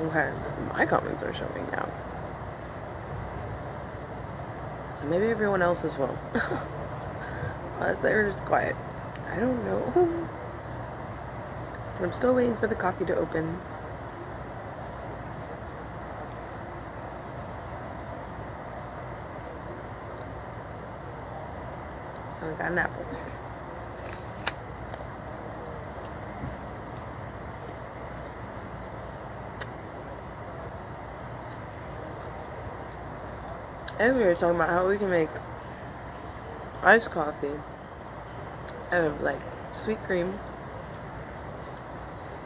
Okay, my comments are showing now. So maybe everyone else as well. Unless they're just quiet. I don't know. But I'm still waiting for the coffee to open. I got an apple. And we were talking about how we can make iced coffee out of like sweet cream,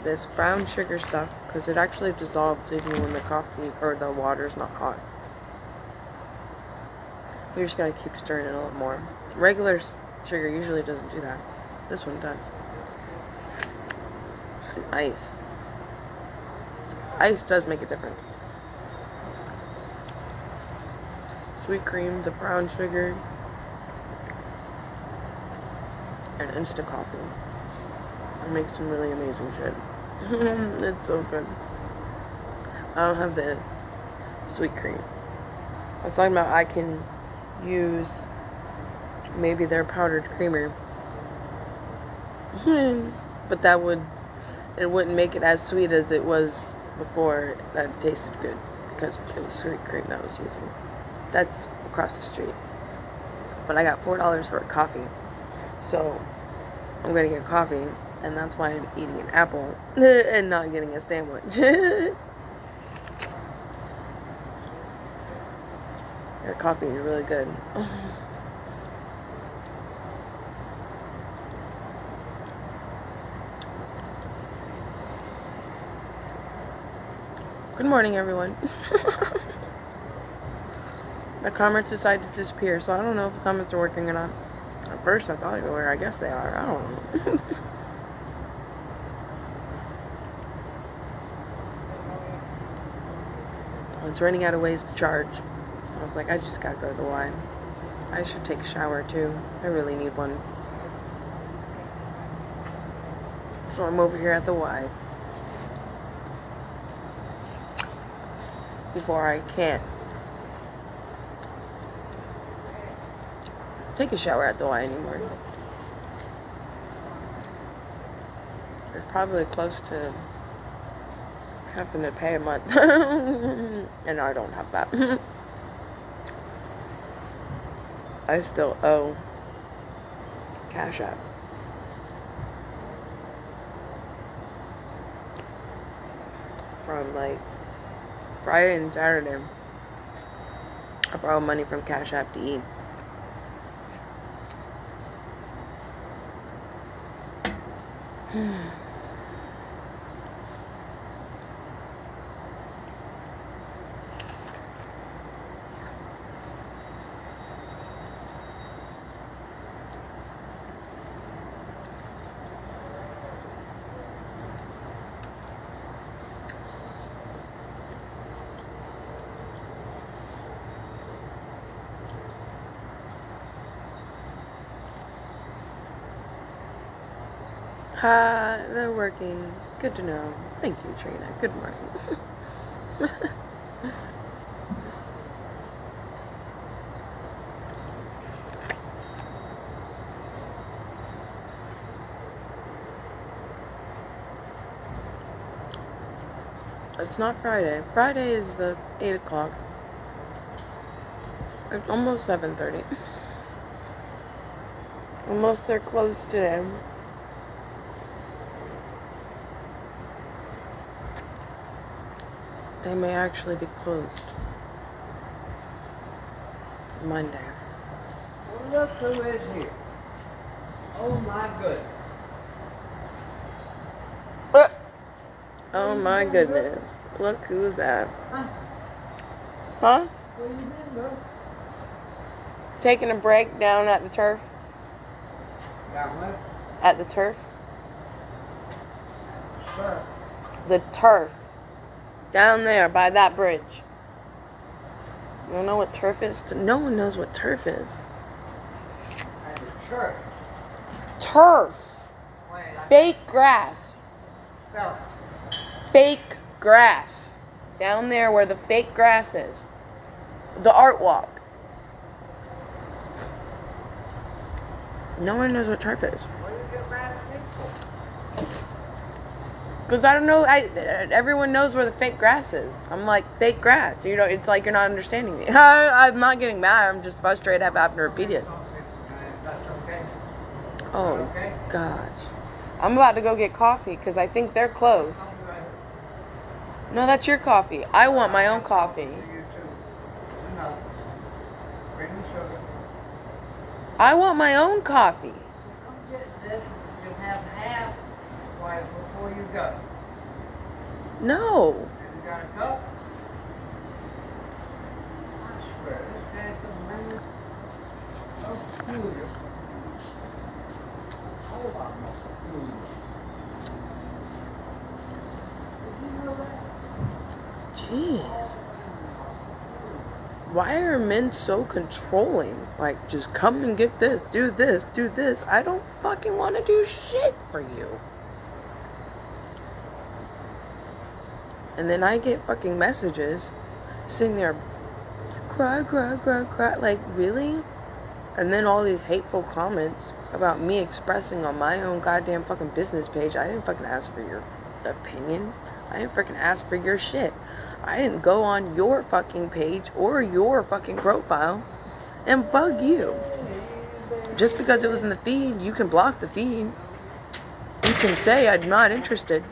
this brown sugar stuff, because it actually dissolves even when the coffee or the water's not hot. You just gotta keep stirring it a little more. Regular sugar usually doesn't do that. This one does. And ice. Ice does make a difference. Sweet cream, the brown sugar, and Insta coffee. It makes some really amazing shit. It's so good. I don't have the sweet cream. I was talking about I can use maybe their powdered creamer. But it wouldn't make it as sweet as it was before. That tasted good because it was sweet cream that I was using. That's across the street. But I got $4 for a coffee. So I'm gonna get coffee, and that's why I'm eating an apple and not getting a sandwich. Their coffee is really good. Good morning, everyone. The comments decided to disappear, so I don't know if the comments are working or not. At first I thought they were. I guess they are. I don't know. I was running out of ways to charge. I was like, I just gotta go to the Y. I should take a shower too. I really need one. So I'm over here at the Y. Before I can't take a shower at the Y anymore. It's probably close to having to pay a month. And I don't have that. I still owe Cash App. From like Friday and Saturday. I borrowed money from Cash App to eat. Ha, they're working. Good to know. Thank you, Trina. Good morning. It's not Friday. Friday is the 8 o'clock. It's almost 7:30. Almost they're closed today. They may actually be closed Monday. Well, look who is here. Oh my goodness. Oh my goodness. Look who's that. Huh? Huh? Where you been, bro? Taking a break down at the turf? Got what? At the turf? Sir. The turf. Down there by that bridge. You don't know what turf is? No one knows what turf is. At the church. Turf. Wait, Fake grass. fella. Fake grass. Down there where the fake grass is. The art walk. No one knows what turf is. What do you get mad at me for? Because I don't know, everyone knows where the fake grass is. I'm like, fake grass. You know, it's like you're not understanding me. I'm not getting mad. I'm just frustrated having to repeat it. That's okay. Oh, Okay. gosh. I'm about to go get coffee because I think they're closed. No, that's your coffee. I want my own coffee. You too. No. Bring me sugar. I want my own coffee. Come get this. You can have half while before you go. No. Have you got a cup? I swear, this guy's a man of peculiar. Hold on, Mr. Peculiar. Did you know that? Jeez. Why are men so controlling? Like, just come and get this, do this, do this. I don't fucking want to do shit for you. And then I get fucking messages sitting there, cry, cry, cry, cry. Like, really? And then all these hateful comments about me expressing on my own goddamn fucking business page. I didn't fucking ask for your opinion. I didn't freaking ask for your shit. I didn't go on your fucking page or your fucking profile and bug you. Just because it was in the feed, you can block the feed. You can say I'm not interested.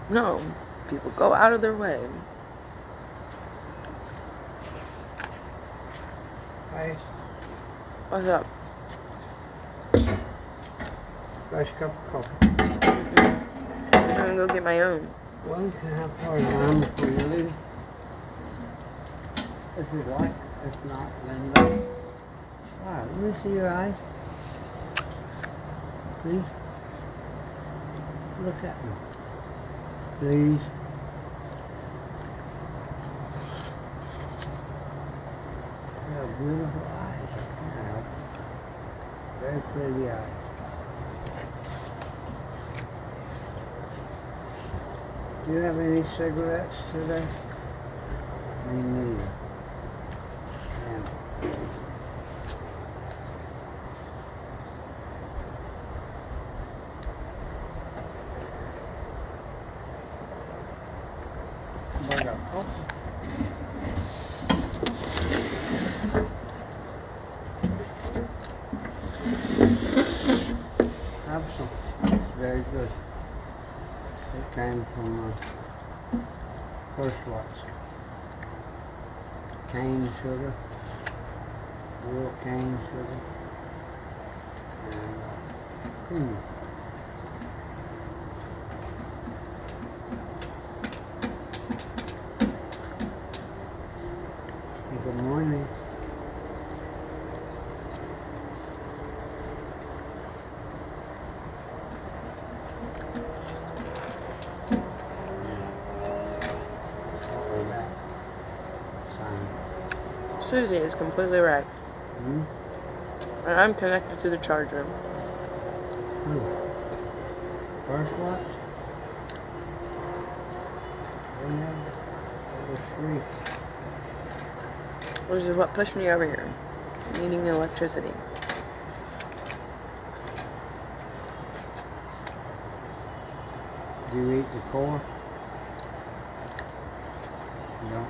No, people go out of their way. Hey, What's up? nice cup of coffee. I'm gonna go get my own. Well, you can have part of mine before you leave. If you'd like. If not, then no. Alright, let me see your eyes. Please. Look at me. Please. You have beautiful eyes. You have very pretty eyes. Do you have any cigarettes today? Me neither. And I got coffee. Have some. It's very good. It came from First Watch. Cane sugar, real cane sugar, and cream. Good morning. Susie is completely right. Hmm? And I'm connected to the charger. First Watch? It was free. Which is what pushed me over here. Needing electricity. Do you eat the core? No.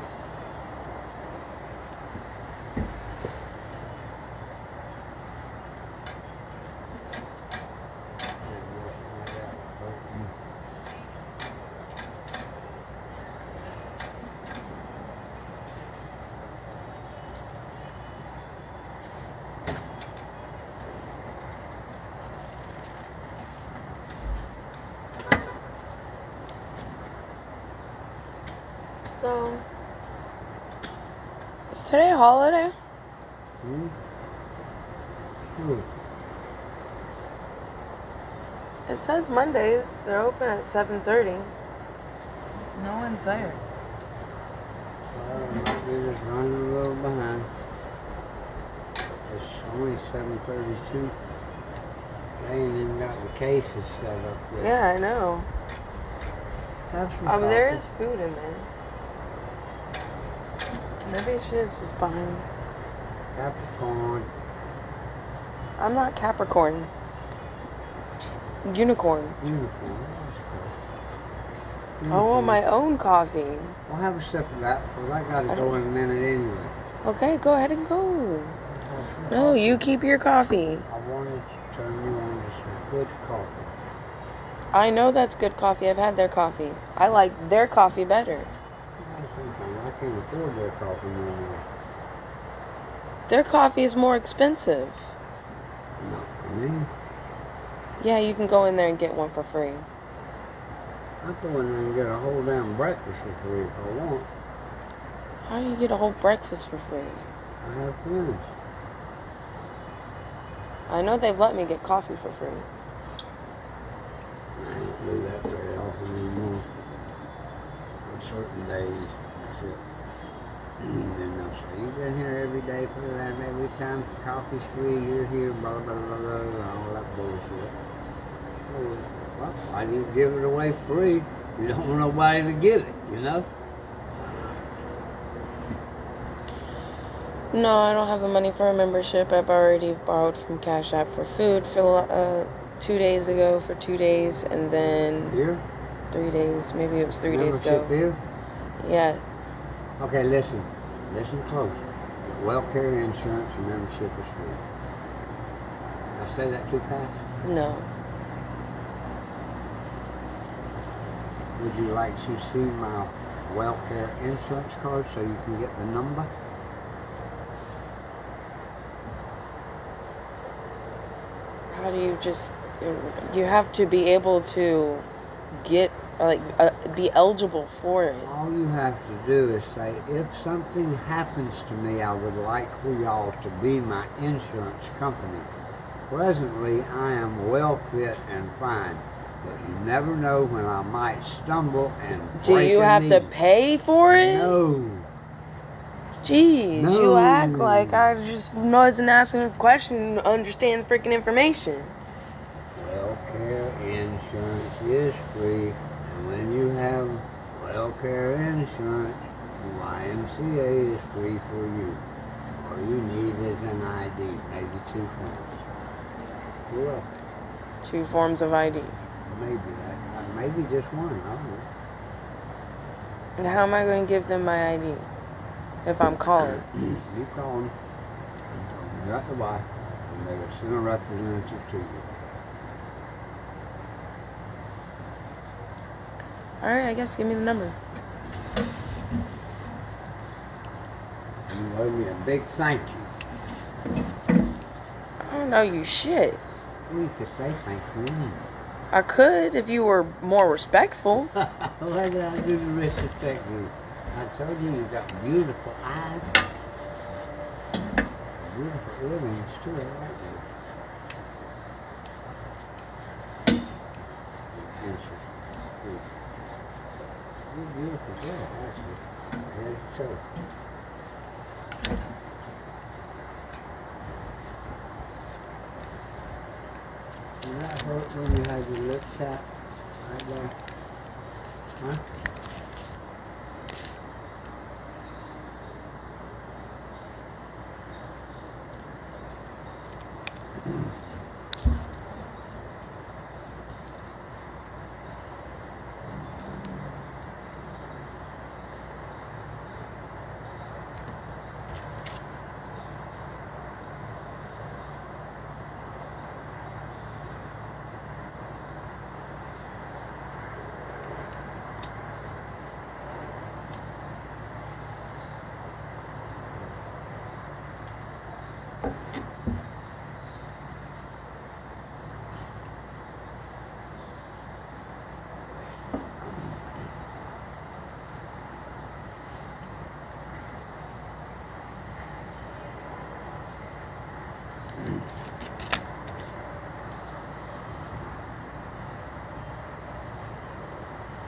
So, is today a holiday? Hmm? Hmm. It says Mondays. They're open at 7:30. No one's there. Well, we're just running a little behind. It's only 7:32. They ain't even got the cases set up yet. Yeah, I know. Have some coffee. There is food in there. Maybe she is just behind. Capricorn. I'm not Capricorn. Unicorn. Unicorn. I want my own coffee. We'll have a sip of that, because I gotta go in a minute anyway. Okay, go ahead and go. No, you keep your coffee. I wanted to turn you on to some good coffee. I know that's good coffee. I've had their coffee. I like their coffee better. I can't afford their coffee no more. Their coffee is more expensive. Not for me. Yeah, you can go in there and get one for free. I go in there and get a whole damn breakfast for free if I want. How do you get a whole breakfast for free? I have friends. I know they've let me get coffee for free. I don't do that very often anymore. On certain days, that's it. And then they'll say, you've been here every day for the last, every time the coffee's free, you're here, blah, blah, blah, blah, and all that bullshit. Well, why do you give it away free? You don't want nobody to get it, you know? No, I don't have the money for a membership. I've already borrowed from Cash App for food for 2 days ago for 2 days, and then Here? 3 days. Maybe it was 3 days ago. Here? Yeah. Okay, listen. Listen close. Welfare insurance and membership is free. Did I say that too fast? No. Would you like to see my welfare insurance card so you can get the number? How do you just... You have to be able to get... be eligible for it. All you have to do is say, if something happens to me, I would like for y'all to be my insurance company. Presently, I am well fit and fine, but you never know when I might stumble and Do break you a have knee. to pay for it? No. Jeez, No. you act like I just wasn't asking a question to understand the freaking information. Welfare insurance is free, and when you have welfare insurance, YMCA is free for you. All you need is an ID, maybe 2 forms. You're welcome. 2 forms of ID. Maybe that, maybe just one, I don't know. And how am I going to give them my ID if I'm calling? You call them, and tell them you're at the Y, and they will send a representative to you. Alright, I guess give me the number. You owe me a big thank you. I don't know you shit. You could say thank you. I could if you were more respectful. What did I do to disrespect you? I told you you got beautiful eyes. Beautiful earrings too, I like you. You're a beautiful girl, actually. Head to toe. Did that hurt when you had your lips tapped right there? Huh?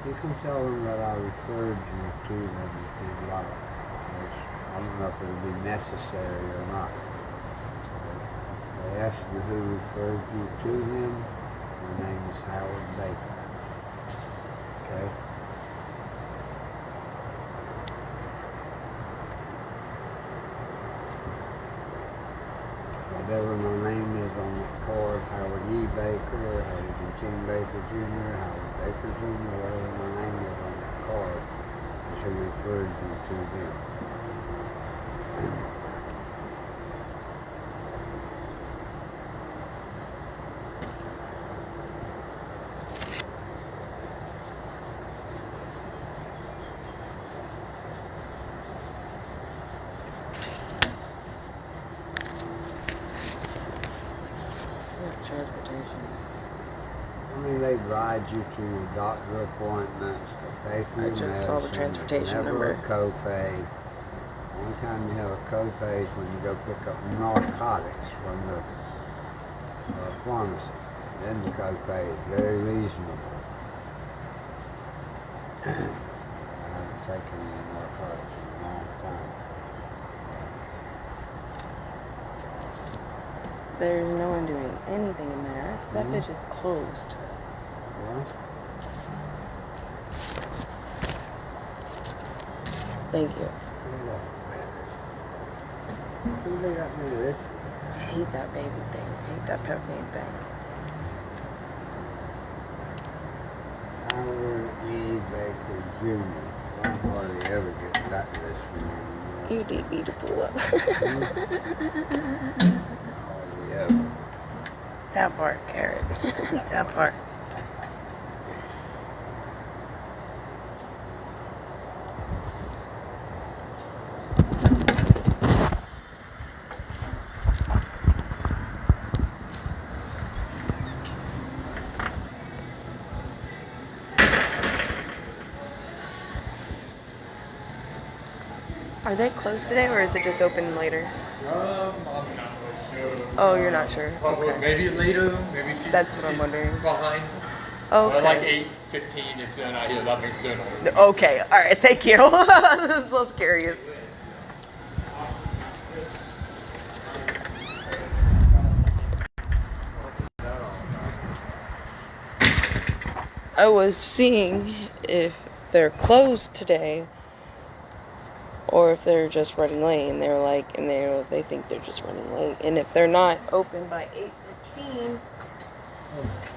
You can tell them that I referred you to them if you'd like. I don't know if it would be necessary or not. They asked you who referred you to him. My name is Howard Baker. Okay? whatever my name is on that card, Howard E. Baker, Howard Eugene Baker Jr., Howard Baker Jr., whatever my name is on that card, is who refers you to them. Transportation. I mean, they ride you to your doctor appointments, they pay for I your just saw the medicine, transportation there's never number. a copay. One time you have a copay is when you go pick up narcotics from the pharmacy. Then the copay is very reasonable. I haven't taken any narcotics in a long time. There's no one doing anything in there. That bitch is closed. Well, Thank you. who they got me this? I hate that baby thing. I hate that propane thing. Howard E. Baker Jr. I hardly ever get that list from him. You need me to pull up. Hardly ever. That part, Carrot. That part. Are they closed today, or is it just open later? I'm not really sure. Oh, you're not sure. Probably Okay. maybe later. Maybe That's what I'm wondering. Behind. Okay. Like 8:15 if they're not here. That makes dinner. Okay. All right. Thank you. I was less curious. I was seeing if they're closed today or if they're just running late, and they're like, and they think they're just running late, and if they're not open by 8:15,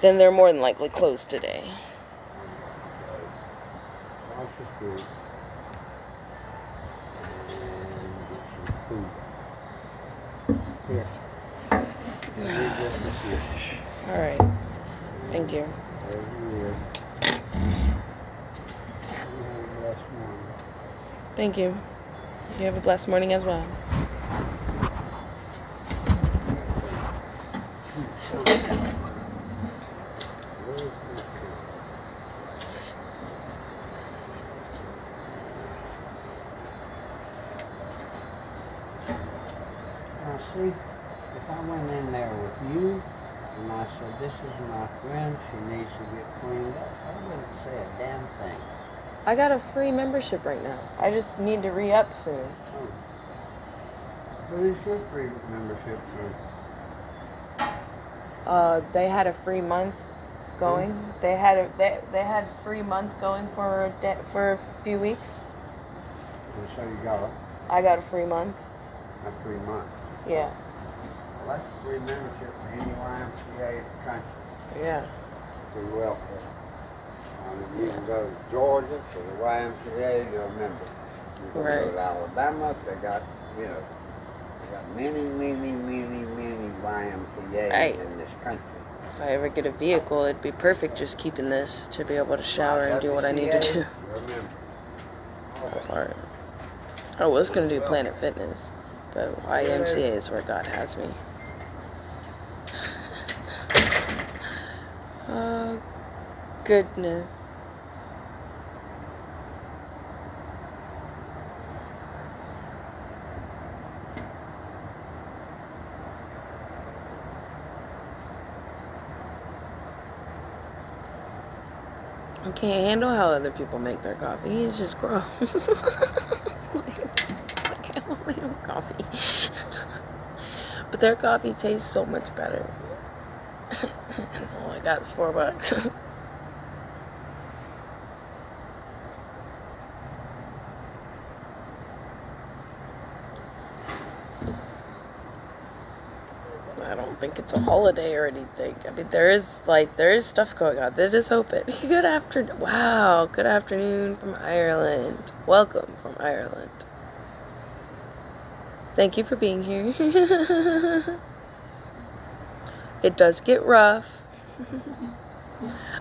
then they're more than likely closed today. Across the street. And get some food. Here. Maybe just a few. All right. Thank you. There's your list. You have a blessed morning. Thank you. You have a blessed morning as well. Now see, if I went in there with you and I said, this is my friend, she needs to get cleaned up, I wouldn't say a damn thing. I got a free membership right now. I just need to re-up soon. Oh. Who's your free membership through? They had a free month going. They had they had free month going for for a few weeks. And so you got it, I got a free month. a 3 month. Yeah. Well, that's a free membership for any YMCA in the country Yeah. through welfare. You can go to Georgia to the YMCA, you're a member. You can Right. go to Alabama, they got, they got many YMCA's Right. in this country. If I ever get a vehicle, it'd be perfect just keeping this to be able to shower and do what I need to do. You're a member. Or I was gonna do Planet Fitness, but YMCA is where God has me. Oh goodness. I can't handle how other people make their coffee. It's just gross. I can't make my coffee. But their coffee tastes so much better. Oh, I got $4. don't think it's a holiday or anything. I mean, there is stuff going on. It is open. Good afternoon. Wow. Good afternoon from Ireland. Welcome from Ireland. Thank you for being here. It does get rough.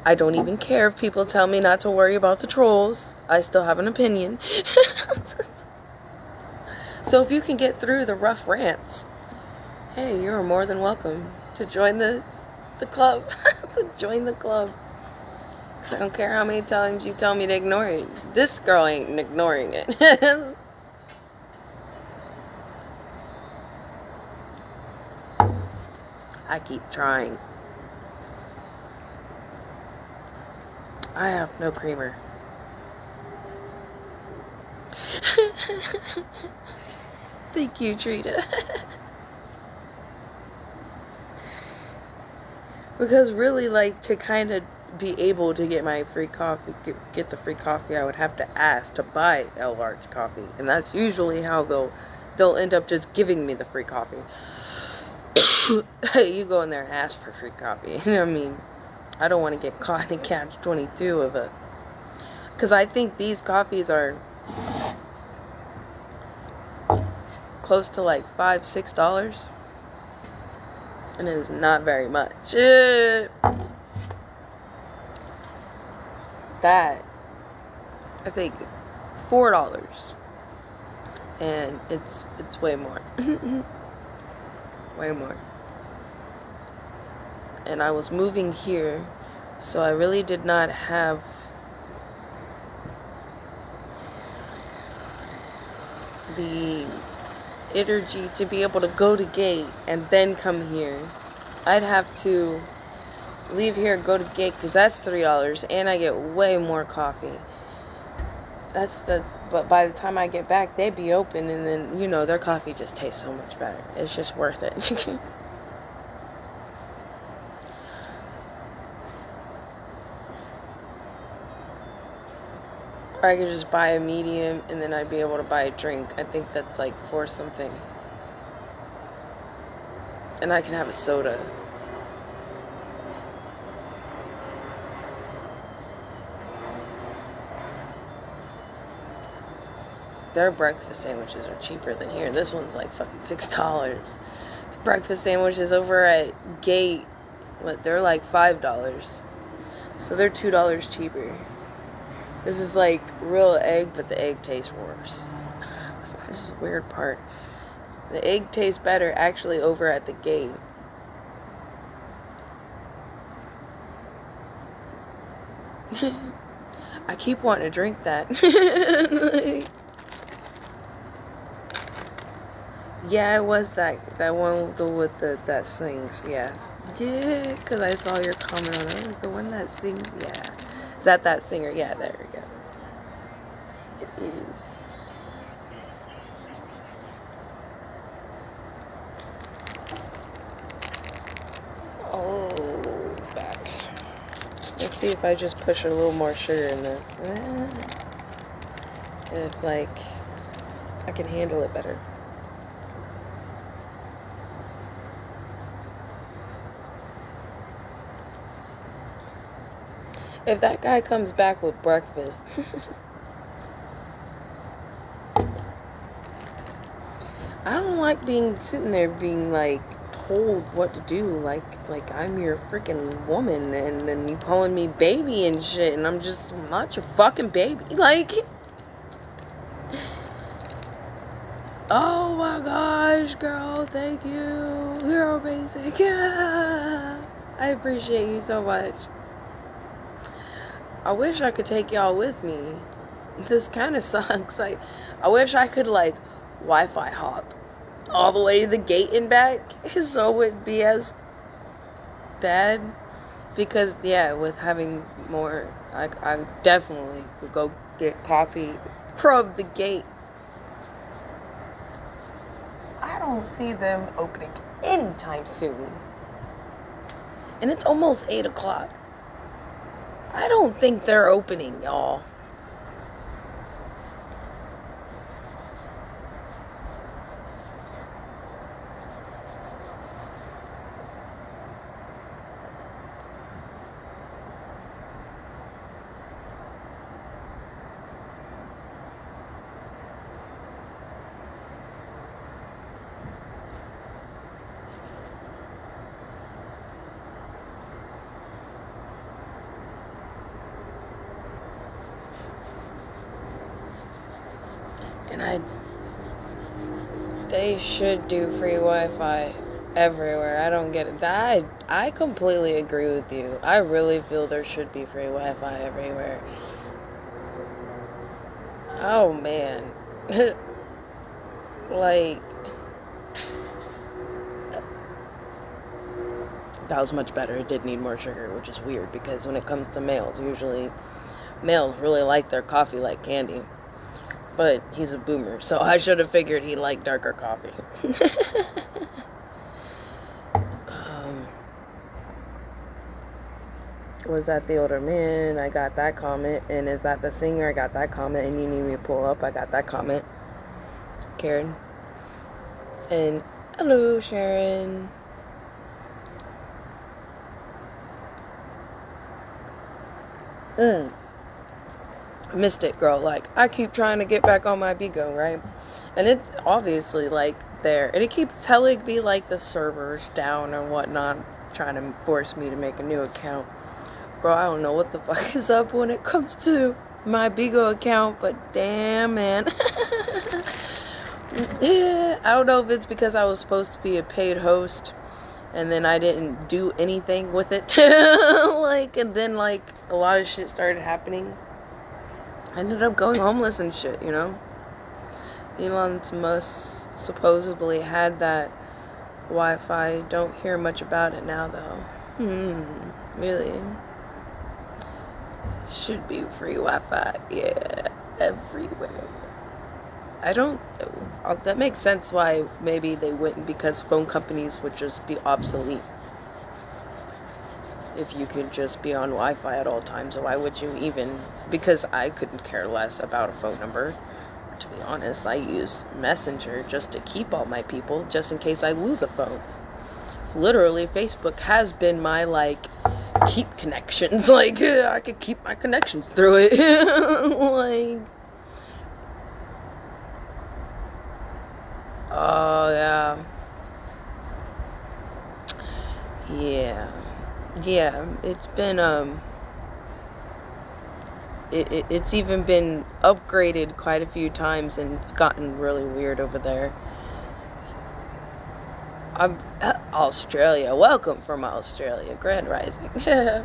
I don't even care if people tell me not to worry about the trolls. I still have an opinion. So if you can get through the rough rants, hey, you're more than welcome to join the club. To join the club. 'Cause I don't care how many times you tell me to ignore it. This girl ain't ignoring it. I keep trying. I have no creamer. Thank you, Trina. Because really, like, to kind of be able to get my free coffee, get the free coffee, I would have to ask to buy L large coffee, and that's usually how they'll end up just giving me the free coffee. Hey, you go in there and ask for free coffee. I mean, I don't want to get caught in catch-22 of a, because I think these coffees are close to like $5-6, and it is not very much. That, I think, $4, and it's way more. Way more. And I was moving here, so I really did not have the energy to be able to go to Gate and then come here. I'd have to leave here, go to Gate, because that's $3, and I get way more coffee. But by the time I get back, they'd be open, and then, you know, their coffee just tastes so much better. It's just worth it. Or I could just buy a medium, and then I'd be able to buy a drink. I think that's like $4 something. And I can have a soda. Their breakfast sandwiches are cheaper than here. This one's like fucking $6. The breakfast sandwiches over at Gate, they're like $5. So they're $2 cheaper. This is like real egg, but the egg tastes worse. This is the weird part. The egg tastes better actually over at the Gate. I keep wanting to drink that. Yeah, it was that one with that sings. Yeah, because I saw your comment on it. Like, the one that sings. Yeah, is that singer? Yeah, there we go. It is. Oh, back. Let's see if I just push a little more sugar in this. If like I can handle it better. If that guy comes back with breakfast, I don't like sitting there being like told what to do, like I'm your freaking woman, and then you calling me baby and shit, and I'm not your fucking baby. Like, oh my gosh, girl, thank you. You're amazing. Yeah. I appreciate you so much. I wish I could take y'all with me. This kind of sucks. I wish I could like Wi-Fi hop all the way to the Gate and back, so it wouldn't be as bad. Because yeah, with having more, I definitely could go get coffee from the Gate. I don't see them opening anytime soon, and it's almost 8 o'clock. I don't think they're opening, y'all. And they should do free Wi-Fi everywhere. I don't get it. I completely agree with you. I really feel there should be free Wi-Fi everywhere. Oh man. Like, that was much better. It did need more sugar, which is weird because when it comes to males, usually males really like their coffee like candy. But he's a boomer, so I should have figured he liked darker coffee. Was that the older man? I got that comment. And is that the singer? I got that comment. And you need me to pull up? I got that comment. Karen. And hello, Sharon. I missed it, girl. Like, I keep trying to get back on my Bigo, right? And it's obviously like there, and it keeps telling me like the server's down and whatnot, trying to force me to make a new account. Girl, I don't know what the fuck is up when it comes to my Bigo account, but damn, man. I don't know if it's because I was supposed to be a paid host and then I didn't do anything with it. And then a lot of shit started happening. I ended up going homeless and shit, you know? Elon Musk supposedly had that Wi-Fi. Don't hear much about it now, though. Really? Should be free Wi-Fi. Yeah, everywhere. That makes sense why maybe they wouldn't, because phone companies would just be obsolete. If you could just be on Wi-Fi at all times, so why would you even, because I couldn't care less about a phone number. To be honest, I use Messenger just to keep all my people, just in case I lose a phone. Literally, Facebook has been my, keep connections. I could keep my connections through it. Oh, yeah. Yeah, it's been, it's even been upgraded quite a few times and gotten really weird over there. I'm Australia. Welcome from Australia. Grand Rising. Yeah,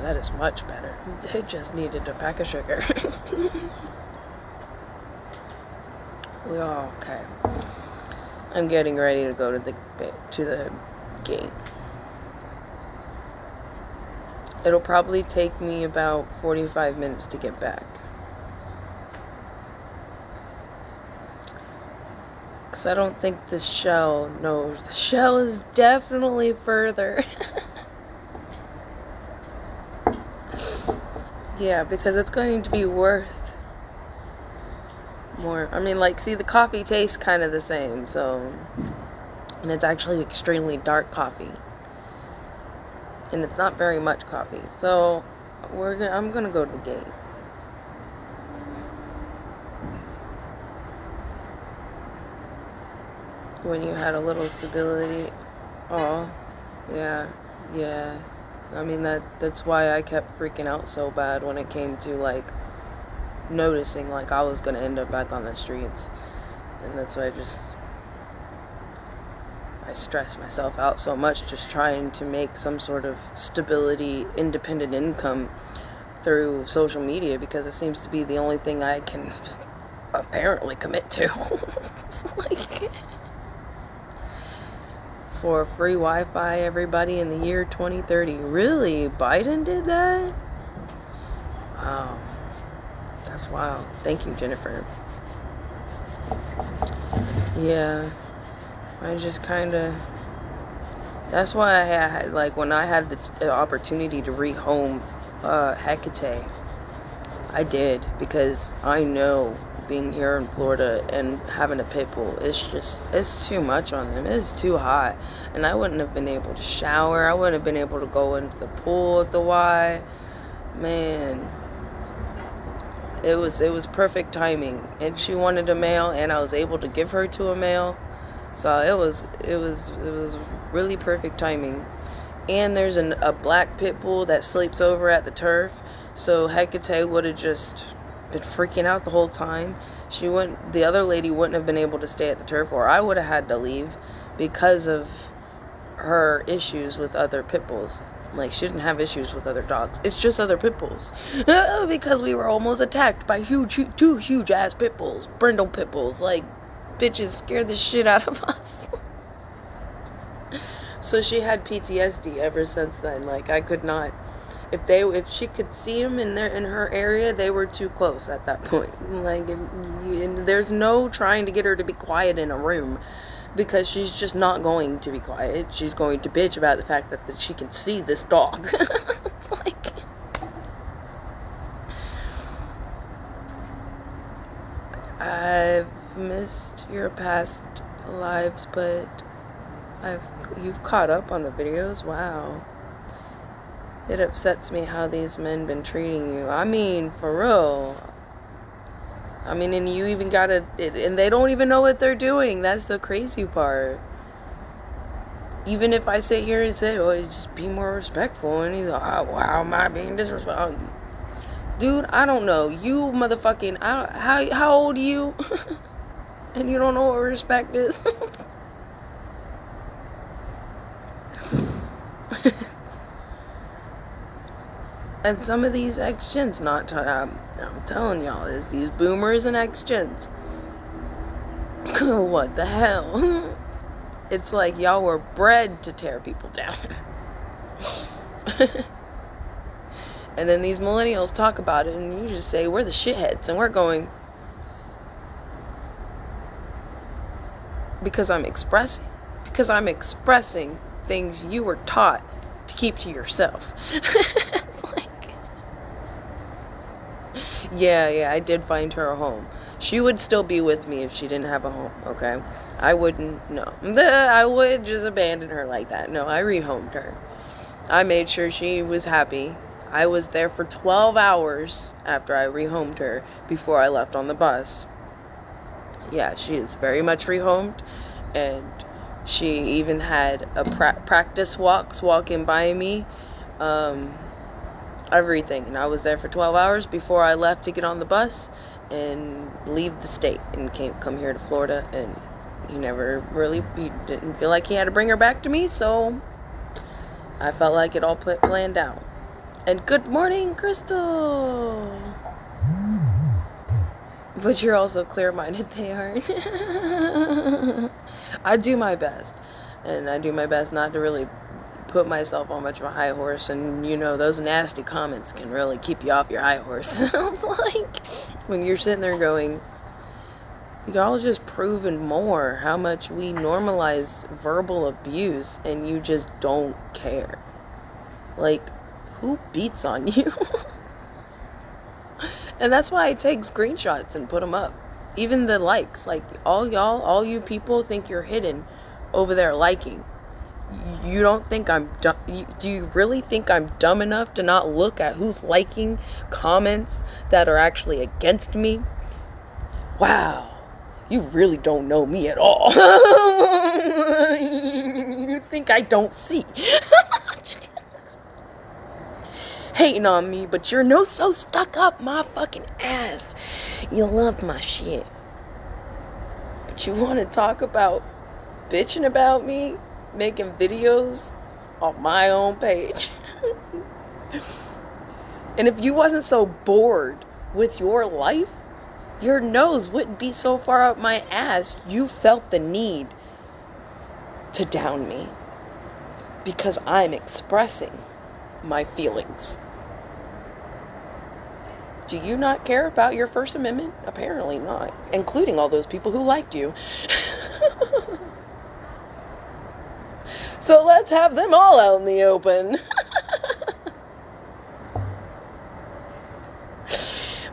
that is much better. They just needed a pack of sugar. Okay. I'm getting ready to go to the gate. It'll probably take me about 45 minutes to get back. Because I don't think the Shell knows. The Shell is definitely further. Yeah, because it's going to be worth more. I mean, see, the coffee tastes kind of the same, so. And it's actually extremely dark coffee. And it's not very much coffee. So, I'm gonna go to the gate. When you had a little stability. Oh, yeah. I mean, that's why I kept freaking out so bad when it came to, noticing, I was gonna end up back on the streets. And that's why I stress myself out so much just trying to make some sort of stability, independent income through social media, because it seems to be the only thing I can apparently commit to. It's for free Wi-Fi, everybody, in the year 2030. Really? Biden did that? Wow. That's wild. Thank you, Jennifer. Yeah. I just kind of... That's why I had, when I had the opportunity to rehome Hecate, I did, because I know being here in Florida and having a pit bull, it's too much on them. It's too hot. And I wouldn't have been able to shower. I wouldn't have been able to go into the pool at the Y. Man. It was perfect timing. And she wanted a male, and I was able to give her to a male. So it was really perfect timing. And there's a black pit bull that sleeps over at the turf. So Hecate would have just been freaking out the whole time. The other lady wouldn't have been able to stay at the turf, or I would have had to leave because of her issues with other pit bulls. Like, she didn't have issues with other dogs. It's just other pit bulls. Because we were almost attacked by two huge ass pit bulls. Brindle pit bulls. Like, bitches scared the shit out of us. So she had PTSD ever since then. Like, I could not. If she could see them in her area, they were too close at that point. Like, there's no trying to get her to be quiet in a room, because she's just not going to be quiet. She's going to bitch about the fact that she can see this dog. It's like, Mm-hmm. I've missed your past lives, but you've caught up on the videos. Wow. It upsets me how these men been treating you. I mean, for real. I mean, and you even gotta, and they don't even know what they're doing. That's the crazy part. Even if I sit here and say, oh, just be more respectful, and he's like, oh, wow, am I being disrespectful? Dude, I don't know. You motherfucking, how old are you? And you don't know what respect is? And some of these ex-gens, I'm telling y'all, is these boomers and ex-gens. What the hell? It's like y'all were bred to tear people down. And then these millennials talk about it, and you just say, we're the shitheads, and we're going, because I'm expressing things you were taught to keep to yourself. It's like, yeah, I did find her a home. She would still be with me if she didn't have a home, okay? I wouldn't, no. I would just abandon her like that. No, I rehomed her. I made sure she was happy. I was there for 12 hours after I rehomed her before I left on the bus. Yeah, she is very much rehomed, and she even had a practice walking by me, everything. And I was there for 12 hours before I left to get on the bus and leave the state and come here to Florida. And he didn't feel like he had to bring her back to me, so I felt like it all planned out. And good morning, Crystal. But you're also clear-minded, they aren't. I do my best. And I do my best not to really put myself on much of a high horse. And, those nasty comments can really keep you off your high horse. It's like, when you're sitting there going, y'all just proving more how much we normalize verbal abuse, and you just don't care. Like, who beats on you? And that's why I take screenshots and put them up. Even the likes. Like, all you people think you're hidden over there liking. You don't think I'm dumb? Do you really think I'm dumb enough to not look at who's liking comments that are actually against me? Wow. You really don't know me at all. You think I don't see. Hating on me, but you're so stuck up my fucking ass. You love my shit, but you want to talk about bitching about me, making videos on my own page. And if you wasn't so bored with your life, your nose wouldn't be so far up my ass. You felt the need to down me because I'm expressing my feelings. Do you not care about your First Amendment? Apparently not, including all those people who liked you. So let's have them all out in the open.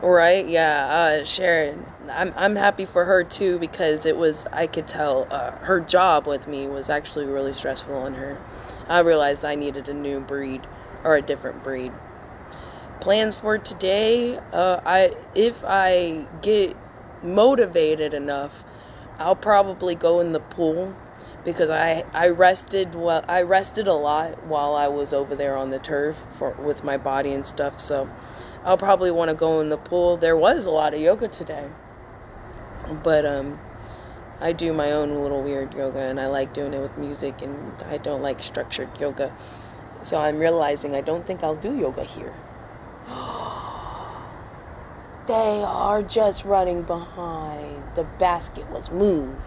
Right? Yeah, Sharon. I'm happy for her too, because I could tell her job with me was actually really stressful on her. I realized I needed a new breed, or a different breed. Plans for today, if I get motivated enough, I'll probably go in the pool, because I rested a lot while I was over there on the turf with my body and stuff. So I'll probably want to go in the pool. There was a lot of yoga today, but I do my own little weird yoga, and I like doing it with music, and I don't like structured yoga. So I'm realizing I don't think I'll do yoga here. They are just running behind. The basket was moved.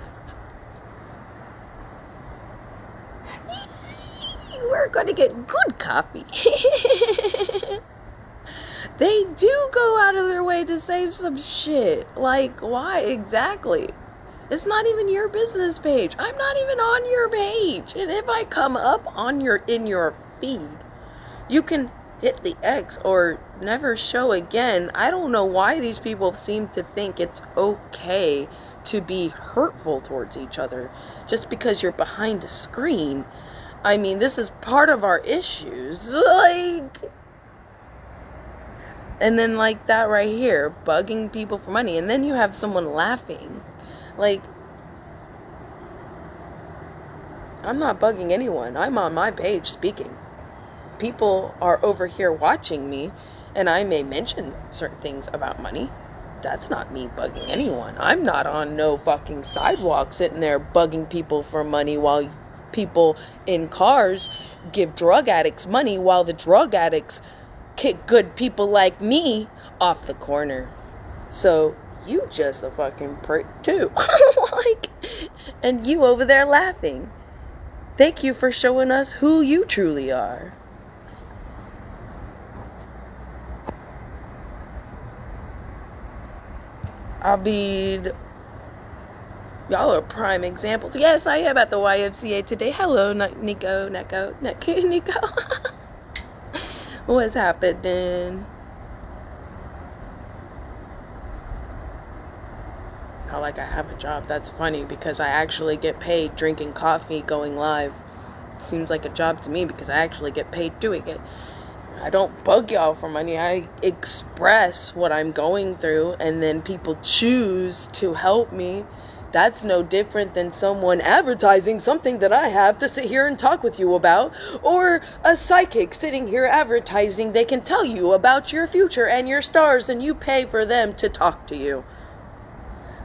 We're going to get good coffee. They do go out of their way to save some shit. Like, why exactly? It's not even your business page. I'm not even on your page. And if I come up in your feed, you can hit the X or never show again. I don't know why these people seem to think it's okay to be hurtful towards each other just because you're behind a screen. I mean, this is part of our issues. Like, and then like that right here, bugging people for money, and then you have someone laughing. Like, I'm not bugging anyone. I'm on my page speaking. People are over here watching me, and I may mention certain things about money. That's not me bugging anyone. I'm not on no fucking sidewalk sitting there bugging people for money while people in cars give drug addicts money while the drug addicts kick good people like me off the corner. So you just a fucking prick too. Like, and you over there laughing. Thank you for showing us who you truly are. I mean, y'all are prime examples. Yes, I am at the YMCA today. Hello, Nico. What's happening? Not like I have a job. That's funny because I actually get paid drinking coffee, going live. Seems like a job to me because I actually get paid doing it. I don't bug y'all for money. I express what I'm going through, and then people choose to help me. That's no different than someone advertising something that I have to sit here and talk with you about, or a psychic sitting here advertising they can tell you about your future and your stars, and you pay for them to talk to you.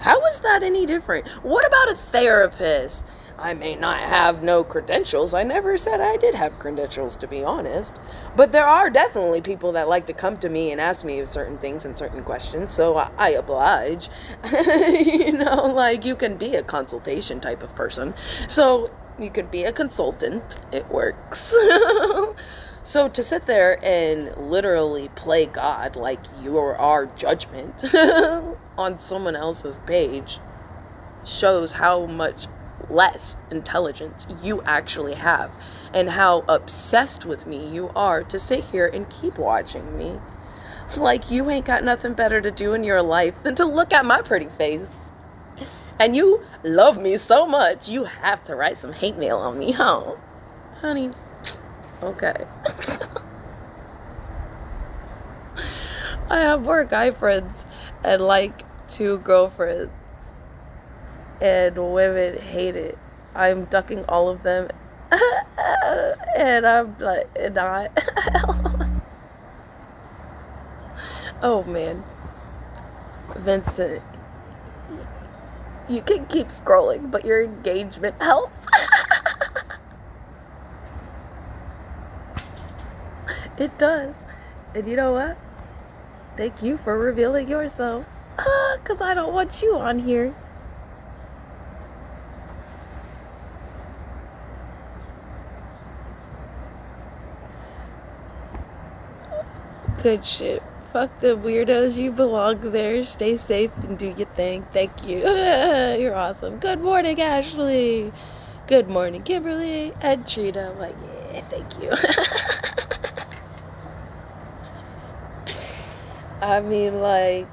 How is that any different? What about a therapist? I may not have no credentials. I never said I did have credentials, to be honest. But there are definitely people that like to come to me and ask me certain things and certain questions, so I oblige. You know, like, you can be a consultation type of person. So you could be a consultant. It works. So to sit there and literally play God like you are our judgment on someone else's page shows how much less intelligence you actually have, and how obsessed with me you are to sit here and keep watching me. Like, you ain't got nothing better to do in your life than to look at my pretty face. And you love me so much, you have to write some hate mail on me, huh? Honey, okay. I have 4 guy friends and like 2 girlfriends. And women hate it. I'm ducking all of them. And I'm like, not. Oh man. Vincent, you can keep scrolling, but your engagement helps. It does. And you know what? Thank you for revealing yourself. 'Cause I don't want you on here. Good shit. Fuck the weirdos. You belong there. Stay safe and do your thing. Thank you. You're awesome. Good morning, Ashley. Good morning, Kimberly. And Trina. I'm like, yeah, thank you. I mean, like,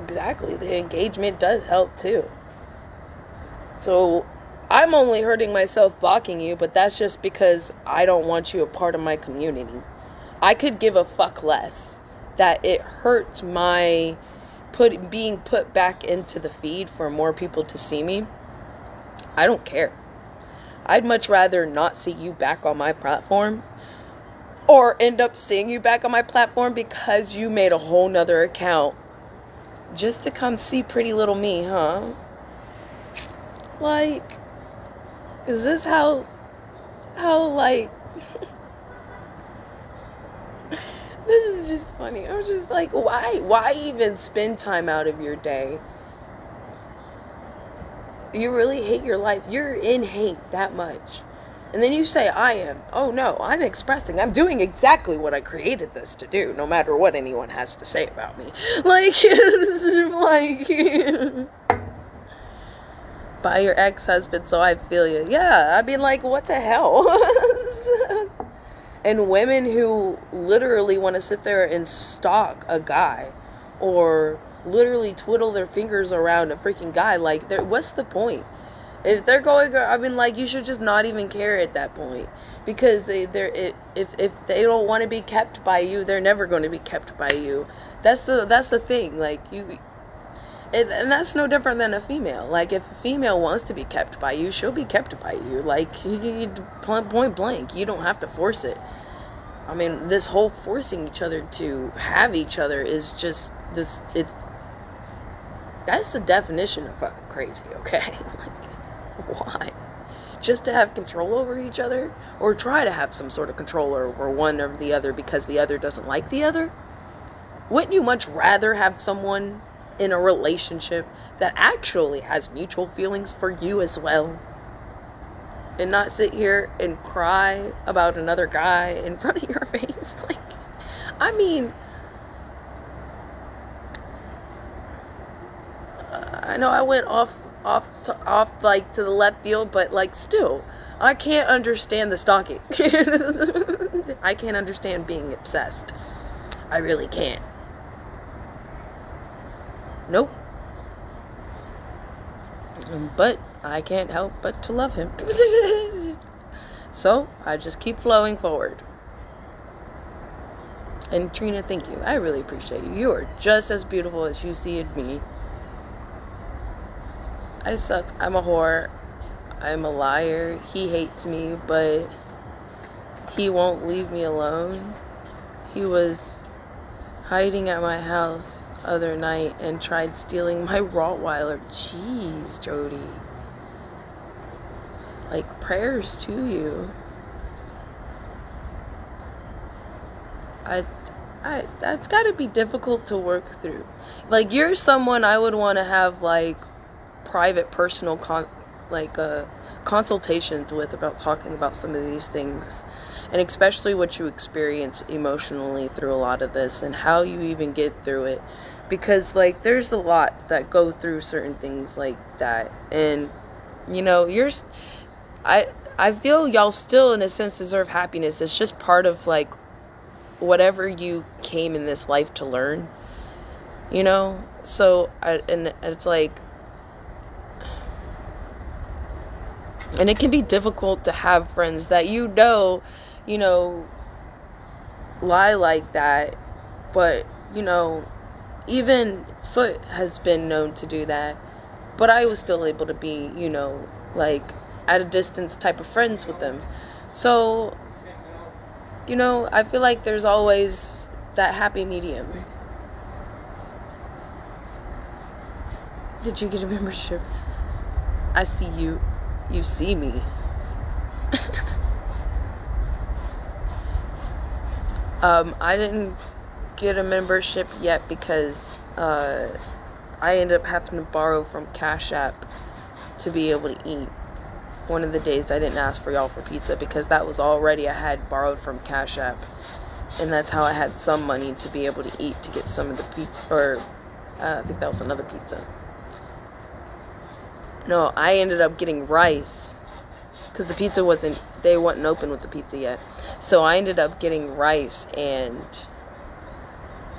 exactly. The engagement does help too. So I'm only hurting myself blocking you, but that's just because I don't want you a part of my community. I could give a fuck less that it hurts my being put back into the feed for more people to see me. I don't care. I'd much rather not see you back on my platform, or end up seeing you back on my platform because you made a whole nother account just to come see pretty little me, huh? Like, is this how like, this is just funny. I'm just like, why even spend time out of your day? You really hate your life. You're in hate that much. And then you say, I am. Oh no, I'm expressing. I'm doing exactly what I created this to do, no matter what anyone has to say about me. Like, by your ex-husband, so I feel you. Yeah, I mean, like, what the hell? And women who literally want to sit there and stalk a guy, or literally twiddle their fingers around a freaking guy, like, what's the point? If they're going, I mean, like, you should just not even care at that point, because if they don't want to be kept by you, they're never going to be kept by you. That's the thing. Like, and that's no different than a female. Like, if a female wants to be kept by you, she'll be kept by you. Like, point blank, you don't have to force it. I mean, this whole forcing each other to have each other is just this. That's the definition of fucking crazy. Okay, like, why? Just to have control over each other, or try to have some sort of control over one or the other because the other doesn't like the other? Wouldn't you much rather have someone in a relationship that actually has mutual feelings for you as well, and not sit here and cry about another guy in front of your face? Like, I mean, I know I went off like to the left field, but like, still, I can't understand the stalking. I can't understand being obsessed. I really can't. Nope. But I can't help but to love him. So I just keep flowing forward. And Trina, thank you. I really appreciate you. You are just as beautiful as you see in me. I suck. I'm a whore. I'm a liar. He hates me, but he won't leave me alone. He was hiding at my house other night and tried stealing my Rottweiler. Jeez, Jody. Like, prayers to you. That's gotta be difficult to work through. Like, you're someone I would want to have, like, private, personal, consultations with about talking about some of these things. And especially what you experience emotionally through a lot of this, and how you even get through it. Because, like, there's a lot that go through certain things like that. And, you know, I feel y'all still, in a sense, deserve happiness. It's just part of, like, whatever you came in this life to learn. You know? So, and it's like, and it can be difficult to have friends that you know, lie like that. But, you know, even Foot has been known to do that. But I was still able to be, you know, like, at a distance type of friends with them. So, you know, I feel like there's always that happy medium. Did you get a membership? I see you. You see me. I didn't get a membership yet because I ended up having to borrow from Cash App to be able to eat. One of the days I didn't ask for y'all for pizza because that was already, I had borrowed from Cash App, and that's how I had some money to be able to eat, to get some of the pizza, or I think that was another pizza. No, I ended up getting rice because the pizza they wasn't open with the pizza yet. So I ended up getting rice, and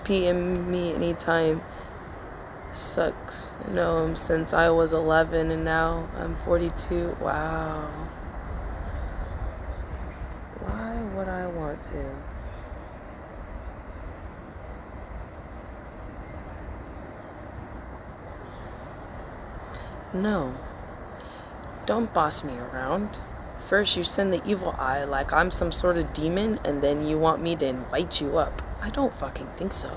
PM me anytime sucks. No, since I was 11 and now I'm 42. Wow. Why would I want to? No. Don't boss me around. First you send the evil eye like I'm some sort of demon, and then you want me to invite you up. I don't fucking think so.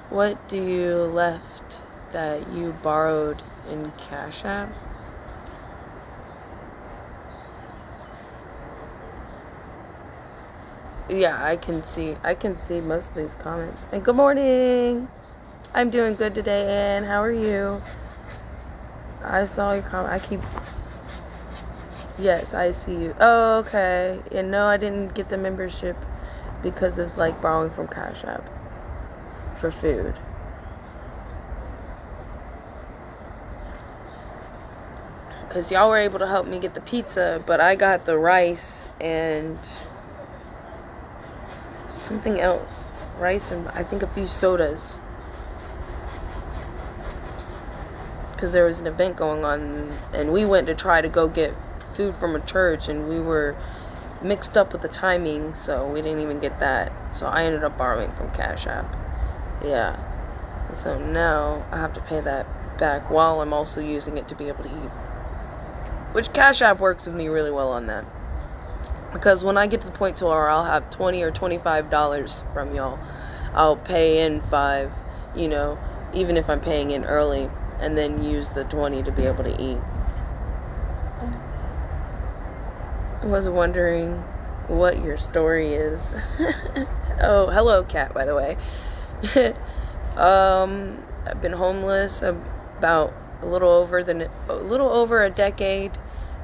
What do you left that you borrowed in Cash App? Yeah, I can see most of these comments. And good morning. I'm doing good today, Ann. How are you? I saw your comment. Yes, I see you. Oh, okay. And no, I didn't get the membership because of like borrowing from Cash App for food. Because y'all were able to help me get the pizza, but I got the rice and something else. Rice and I think a few sodas. Because there was an event going on, and we went to try to go get food from a church, and we were mixed up with the timing, so we didn't even get that. So I ended up borrowing from Cash App. Yeah. And so now I have to pay that back while I'm also using it to be able to eat. Which Cash App works with me really well on that. Because when I get to the point to where I'll have $20 or $25 from y'all, I'll pay in $5, even if I'm paying in early, and then use the $20 to be able to eat. I was wondering what your story is. Oh, hello, cat, by the way. I've been homeless about a little over a decade.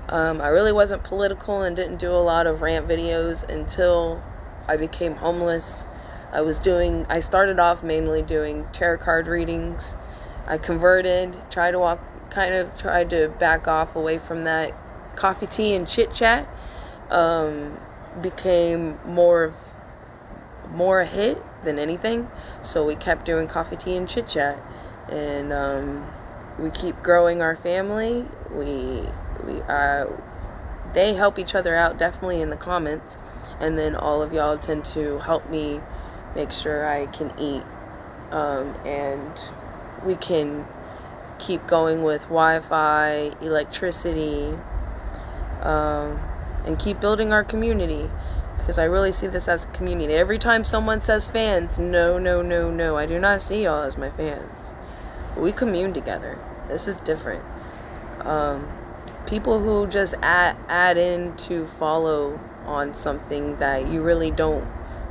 I really wasn't political and didn't do a lot of rant videos until I became homeless. I started off mainly doing tarot card readings. I converted, tried to back off away from that. Coffee, tea, and chit chat became more a hit than anything. So we kept doing coffee, tea, and chit chat, and we keep growing our family. They help each other out definitely in the comments, and then all of y'all tend to help me make sure I can eat, and we can keep going with Wi-Fi, electricity, and keep building our community, because I really see this as a community. Every time someone says fans, no, I do not see y'all as my fans. We commune together. This is different. People who just add in to follow on something that you really don't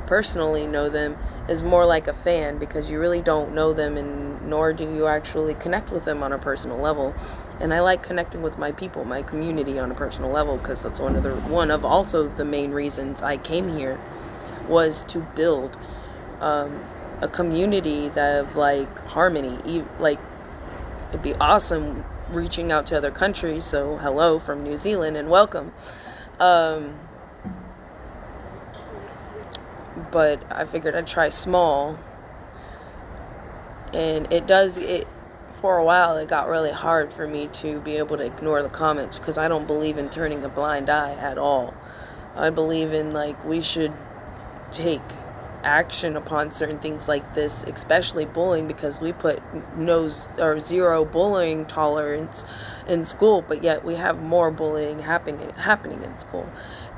personally know them is more like a fan, because you really don't know them, and nor do you actually connect with them on a personal level. And I like connecting with my people, my community, on a personal level, because that's one of also the main reasons I came here, was to build a community that of like harmony. Like, it'd be awesome reaching out to other countries, so hello from New Zealand and welcome. But I figured I'd try small, and for a while it got really hard for me to be able to ignore the comments, because I don't believe in turning a blind eye at all. I believe in, like, we should take action upon certain things like this, especially bullying, because we put zero bullying tolerance in school, but yet we have more bullying happening in school.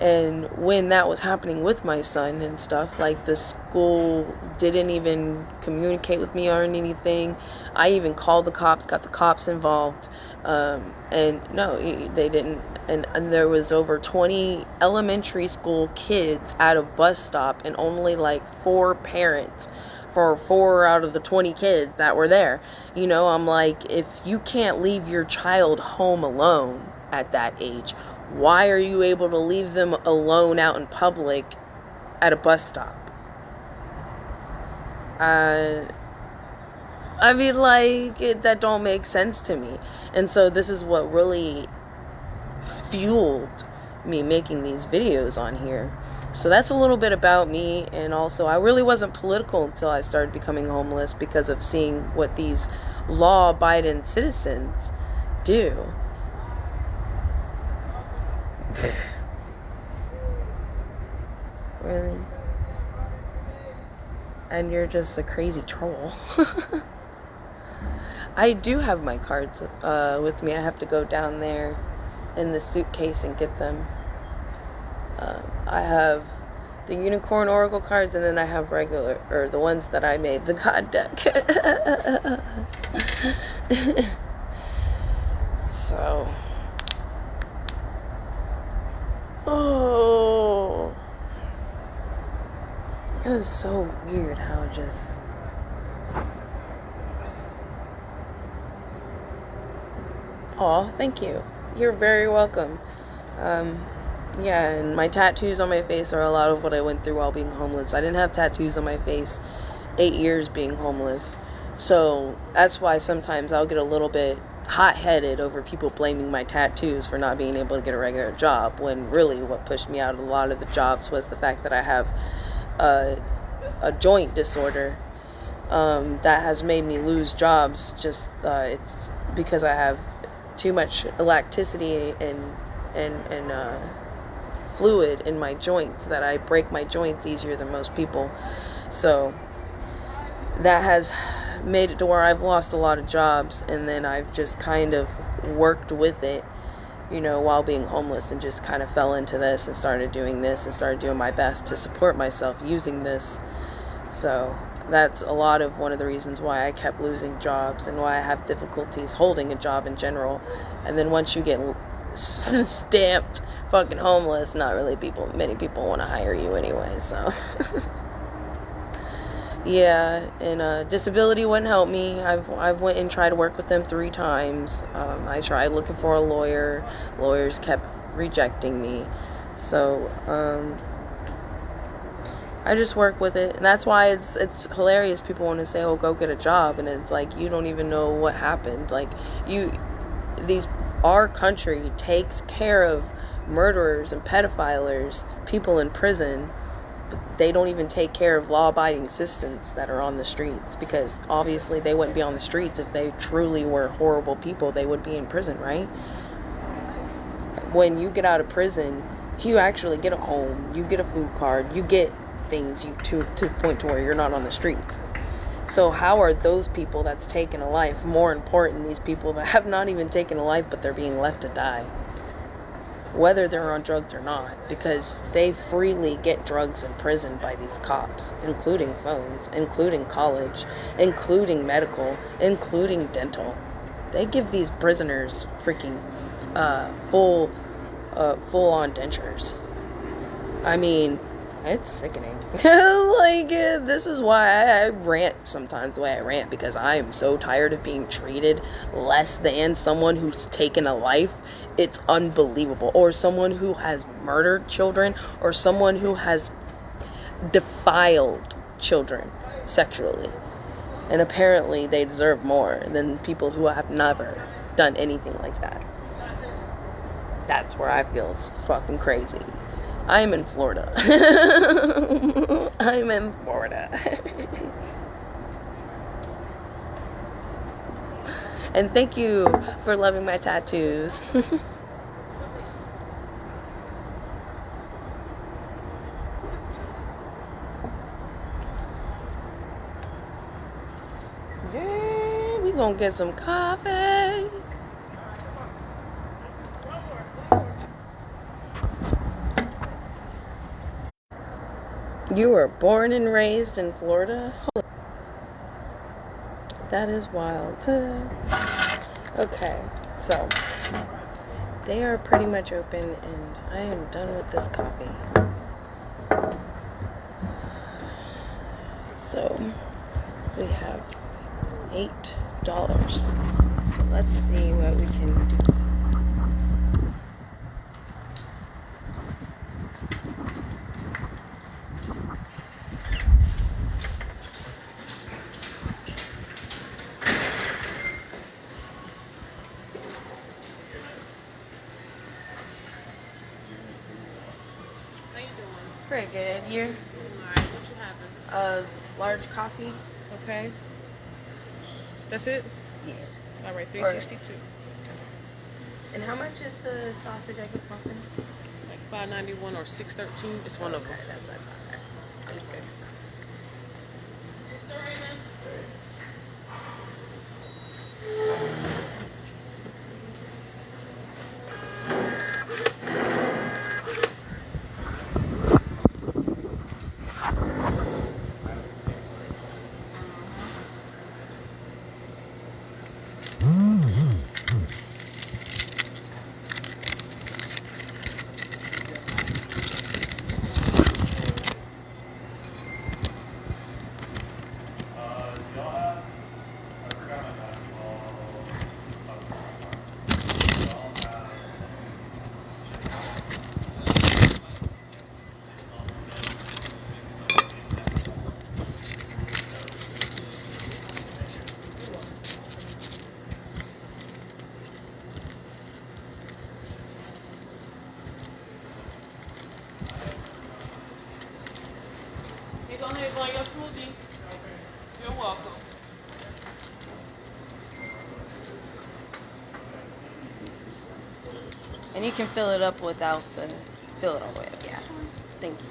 And when that was happening with my son and stuff, like, the school didn't even communicate with me or anything. I even called the cops, got the cops involved, and no, they didn't. And there was over 20 elementary school kids at a bus stop, and only like 4 parents for 4 out of the 20 kids that were there. I'm like, if you can't leave your child home alone at that age, why are you able to leave them alone out in public at a bus stop? I mean, like, that don't make sense to me. And so this is what really fueled me making these videos on here. So that's a little bit about me. And also, I really wasn't political until I started becoming homeless, because of seeing what these law-abiding citizens do. Really? And you're just a crazy troll. I do have my cards with me. I have to go down there in the suitcase and get them. I have the Unicorn Oracle cards, and then I have regular, or the ones that I made, the God deck. So, oh, it is so weird how it just. Oh, thank you. You're very welcome. Yeah, and my tattoos on my face are a lot of what I went through while being homeless. I didn't have tattoos on my face 8 years being homeless. So that's why sometimes I'll get a little bit hot-headed over people blaming my tattoos for not being able to get a regular job, when really what pushed me out of a lot of the jobs was the fact that I have a joint disorder that has made me lose jobs. Just it's because I have too much elasticity and fluid in my joints, that I break my joints easier than most people. So that has made it to where I've lost a lot of jobs, and then I've just kind of worked with it, while being homeless, and just kind of fell into this and started doing this and started doing my best to support myself using this. So that's a lot of one of the reasons why I kept losing jobs and why I have difficulties holding a job in general. And then once you get stamped fucking homeless, not really many people want to hire you anyway, so. Yeah, and disability wouldn't help me. I've went and tried to work with them 3 times. I tried looking for a lawyer. Lawyers kept rejecting me. So, I just work with it. And that's why it's hilarious. People want to say, oh, go get a job. And it's like, you don't even know what happened. Like, our country takes care of murderers and pedophilers, people in prison, but they don't even take care of law-abiding citizens that are on the streets, because obviously they wouldn't be on the streets if they truly were horrible people. They would be in prison, right? When you get out of prison, you actually get a home, you get a food card, you get things to the point to where you're not on the streets. So how are those people that's taken a life more important than these people that have not even taken a life, but they're being left to die? Whether they're on drugs or not, because they freely get drugs in prison by these cops, including phones, including college, including medical, including dental. They give these prisoners freaking full-on dentures. I mean, it's sickening. This is why I rant sometimes the way I rant, because I am so tired of being treated less than someone who's taken a life. It's unbelievable. Or someone who has murdered children, or someone who has defiled children sexually. And apparently they deserve more than people who have never done anything like that. That's where I feel it's fucking crazy. I'm in Florida. I'm in Florida. And thank you for loving my tattoos. Yeah, we gonna get some coffee. You were born and raised in Florida? That is wild. Okay, so they are pretty much open, and I am done with this coffee. So we have $8. So let's see what we can do. Pretty good. You? Alright, what you having? Large coffee. Okay. That's it? Yeah. Alright, 362. And how much is the sausage egg muffin? Like 591 or 613. It's one of them. Okay, that's what I thought. I'm just kidding. Here, go ahead, go on your smoothie. You're welcome. And you can fill it up without the fill it all the way up. Yeah. Thank you.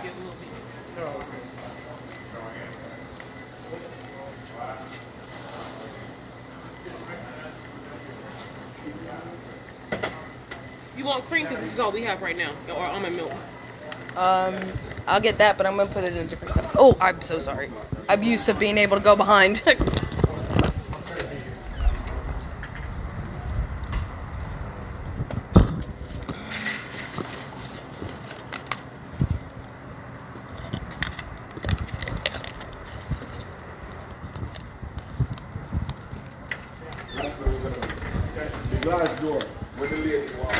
Get a little bit. You want cream? Because this is all we have right now. Or almond milk. I'll get that, but I'm gonna put it in a different cup. Oh, I'm so sorry. I'm used to being able to go behind. The glass door with the lid is wide.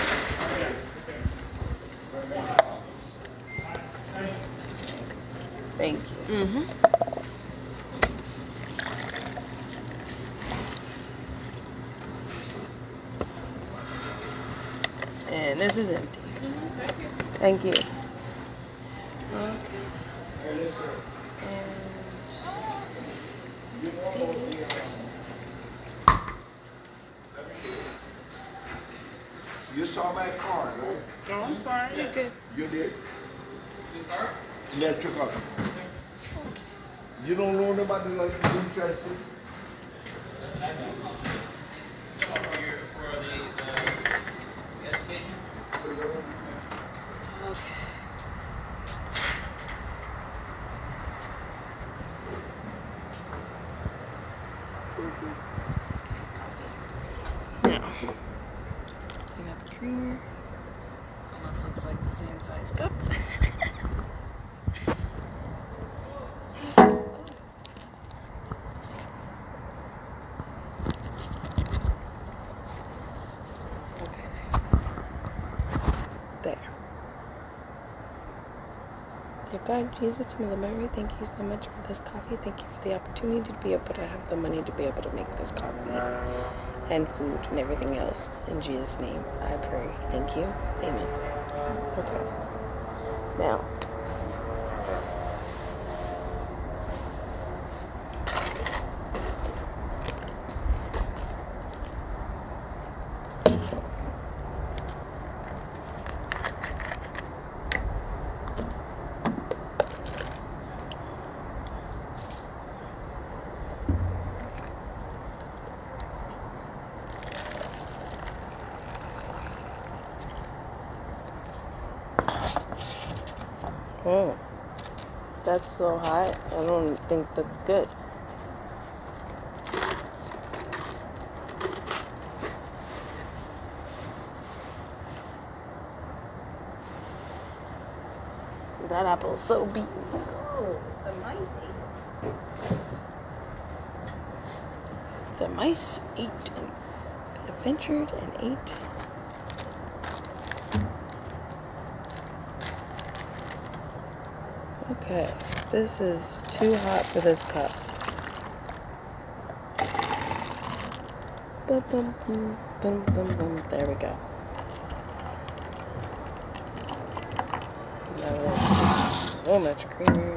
Thank you. Mm-hmm. And this is empty. Thank you. Okay. And these. You saw my car, right? Oh, I'm sorry. You're good. You did? Electric car. You don't know about the electric car? Okay. Now, I got the creamer. Almost looks like the same size cup. Okay. There. Dear God, Jesus, Mother Mary, thank you so much for this coffee. Thank you for the opportunity to be able to have the money to be able to make this coffee and food and everything else. In Jesus' name, I pray. Thank you. Amen. Okay. Now. Oh, that's so hot. I don't think that's good. That apple is so beaten. Oh, the mice ate. The mice ate and adventured and ate. Okay, this is too hot for this cup. Boom, boom, boom, boom, boom, boom. There we go. Now that's so much creamer.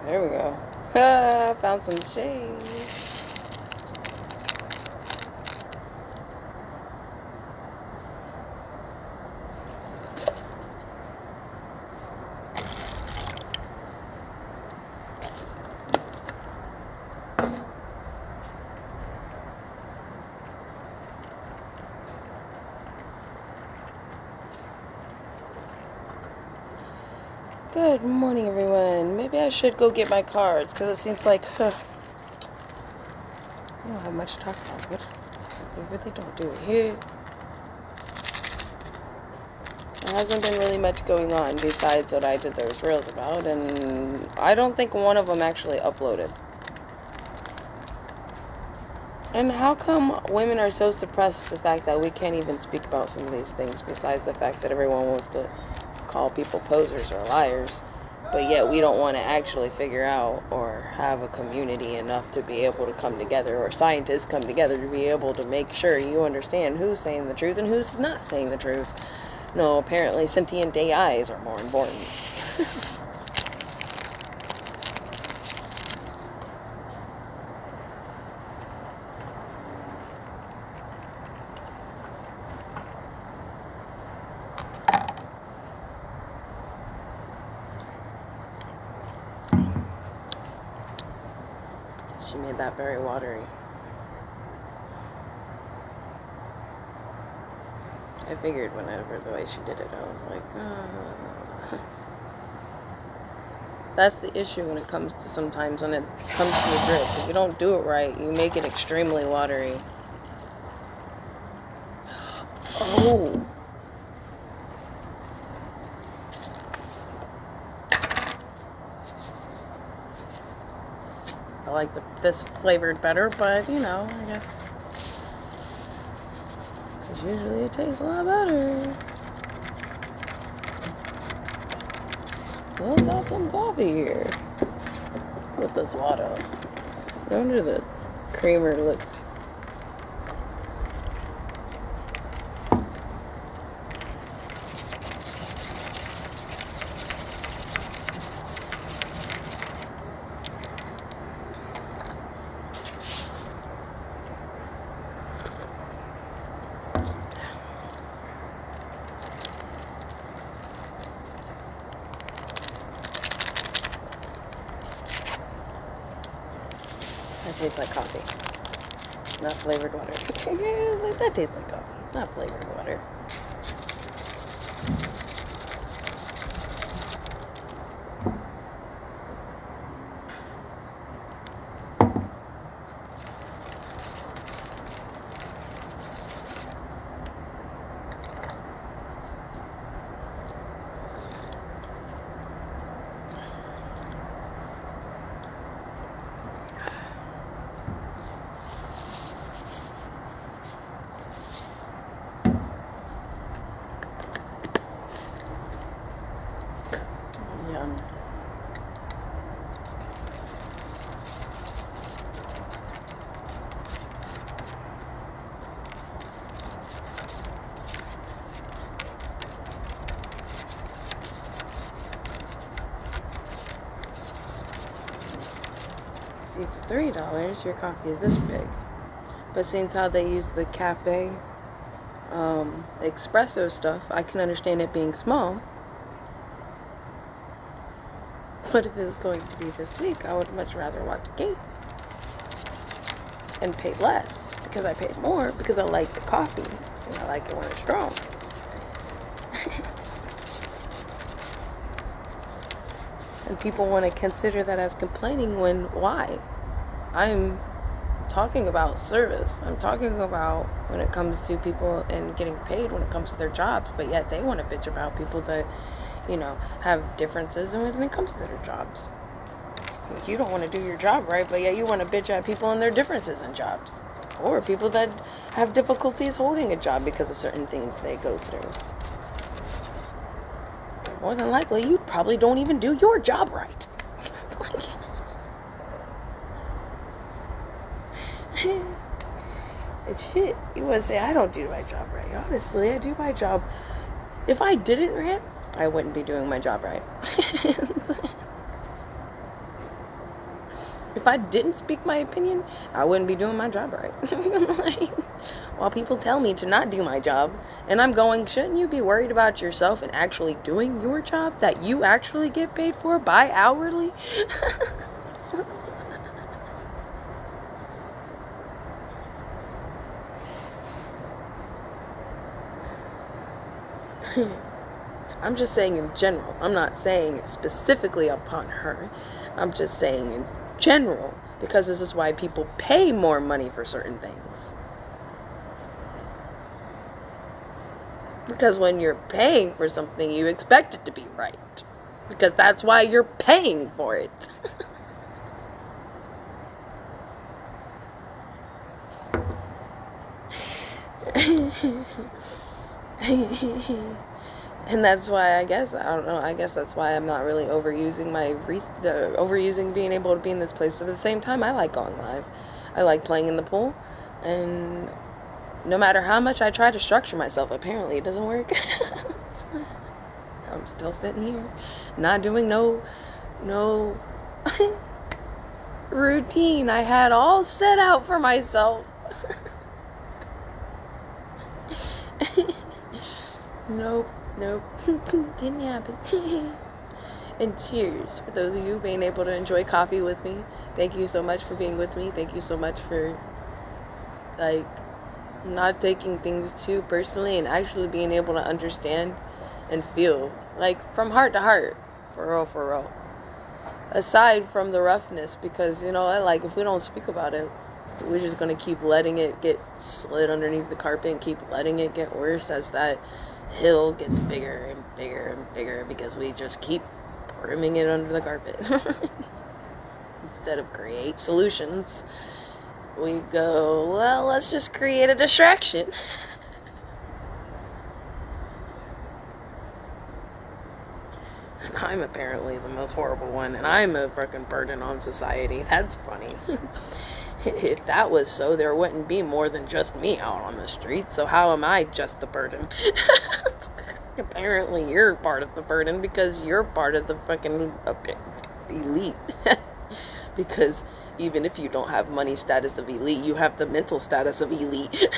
There we go. Ah, found some shade. Good morning, everyone. Maybe I should go get my cards because it seems like I don't have much to talk about. But we really don't do it here. There hasn't been really much going on besides what I did those reels about, and I don't think one of them actually uploaded. And how come women are so suppressed with the fact that we can't even speak about some of these things besides the fact that everyone wants to call people posers or liars, but yet we don't want to actually figure out or have a community enough to be able to come together, or scientists come together to be able to make sure you understand who's saying the truth and who's not saying the truth. No, apparently sentient AIs are more important. She made that very watery. I figured whenever the way she did it, I was like, oh. That's the issue when it comes to sometimes when it comes to the drip. If you don't do it right, you make it extremely watery. Oh. I like this flavored better, but you know, I guess. Because usually it tastes a lot better. Let's have some coffee here. With this water. I wonder the creamer looked. That tastes like coffee, not flavored water. I was like, that tastes like coffee, not flavored water. Yum. See, for $3, your coffee is this big. But since how they use the cafe espresso stuff, I can understand it being small. But if it was going to be this week, I would much rather watch the game and pay less, because I paid more because I like the coffee and I like it when it's strong. And people want to consider that as complaining when why? I'm talking about service. I'm talking about when it comes to people and getting paid when it comes to their jobs, but yet they want to bitch about people that, you know, have differences when it comes to their jobs. Like, you don't want to do your job right, but yet you want to bitch at people and their differences in jobs. Or people that have difficulties holding a job because of certain things they go through. More than likely, you probably don't even do your job right. It's shit. You want to say, I don't do my job right. Honestly, I do my job. If I didn't rant, I wouldn't be doing my job right. If I didn't speak my opinion, I wouldn't be doing my job right. Like, while people tell me to not do my job, and I'm going, shouldn't you be worried about yourself and actually doing your job that you actually get paid for by hourly? I'm just saying in general. I'm not saying specifically upon her. I'm just saying in general, because this is why people pay more money for certain things. Because when you're paying for something, you expect it to be right. Because that's why you're paying for it. And that's why I guess that's why I'm not really overusing overusing being able to be in this place. But at the same time, I like going live. I like playing in the pool, and no matter how much I try to structure myself, apparently it doesn't work. I'm still sitting here, not doing no routine I had all set out for myself. Nope, didn't happen. And cheers for those of you being able to enjoy coffee with me. Thank you so much for being with me. Thank you so much for, like, not taking things too personally and actually being able to understand and feel, like, from heart to heart, for real. Aside from the roughness, because, you know, like, if we don't speak about it, we're just gonna keep letting it get slid underneath the carpet and keep letting it get worse as that hill gets bigger and bigger and bigger, because we just keep brimming it under the carpet. Instead of create solutions, we go, well, let's just create a distraction. And I'm apparently the most horrible one, and I'm a fucking burden on society. That's funny. If that was so, there wouldn't be more than just me out on the street. So how am I just the burden? Apparently you're part of the burden because you're part of the fucking elite. Because even if you don't have money status of elite, you have the mental status of elite.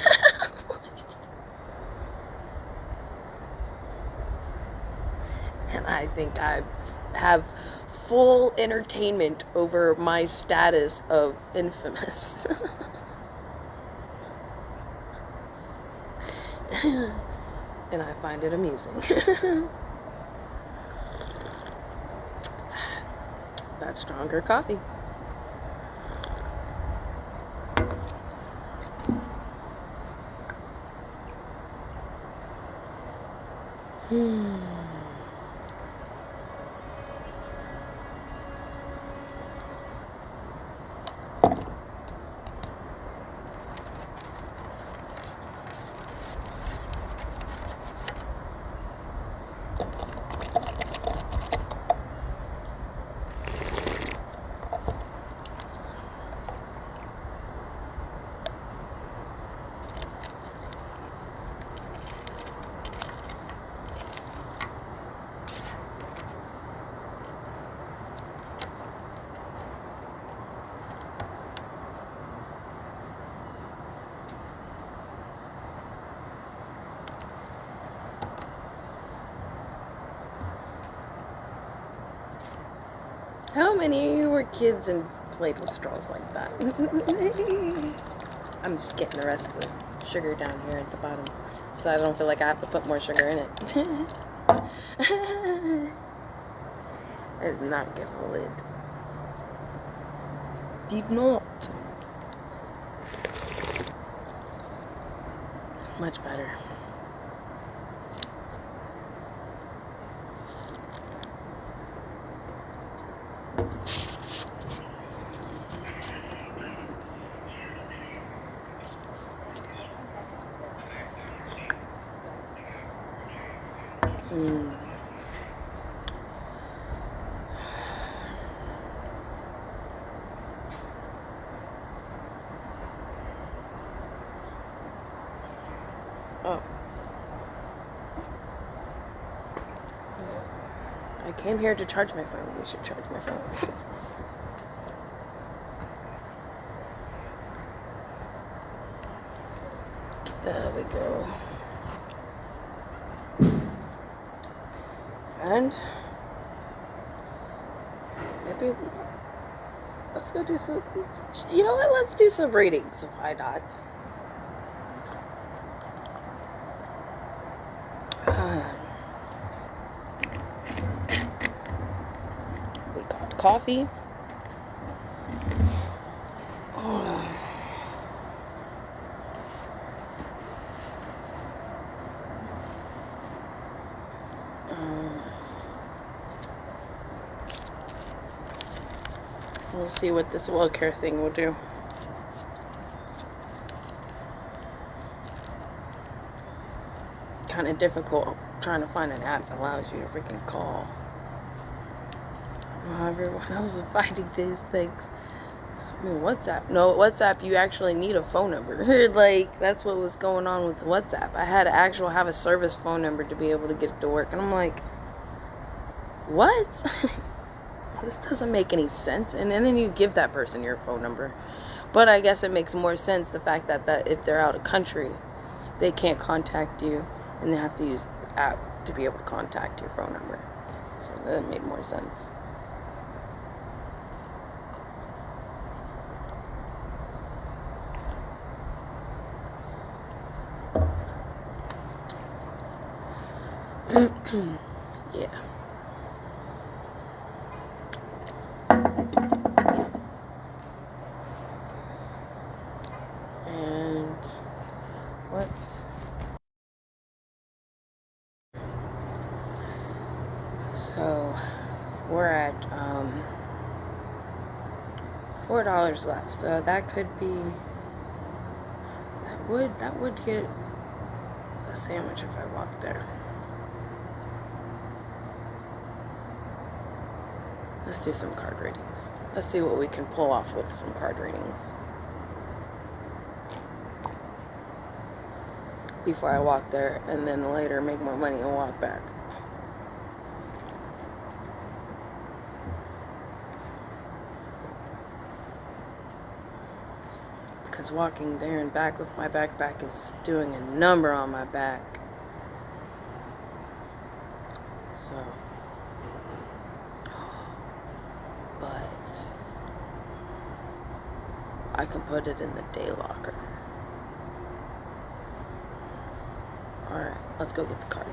And I think I have full entertainment over my status of infamous. And I find it amusing. That's stronger coffee. How many of you were kids and played with straws like that? I'm just getting the rest of the sugar down here at the bottom so I don't feel like I have to put more sugar in it. I did not get a lid. Did not. Much better. Mm. Oh. I came here to charge my phone. We should charge my phone. There we go. And maybe let's go do some. You know what? Let's do some readings. Why not? We got coffee. We'll see what this WellCare thing will do. Kind of difficult trying to find an app that allows you to freaking call. Everyone else is finding these things. I mean, WhatsApp. No, WhatsApp, you actually need a phone number. Like, that's what was going on with WhatsApp. I had to actually have a service phone number to be able to get it to work. And I'm like, what? This doesn't make any sense. And then you give that person your phone number. But I guess it makes more sense, the fact that if they're out of country, they can't contact you. And they have to use the app to be able to contact your phone number. So that made more sense. Yeah. And what's so we're at $4 left. So that could be that would get a sandwich if I walked there. Let's do some card readings. Let's see what we can pull off with some card readings before I walk there, and then later make more money and walk back. Because walking there and back with my backpack is doing a number on my back. So, but I can put it in the day locker. Alright, let's go get the cards.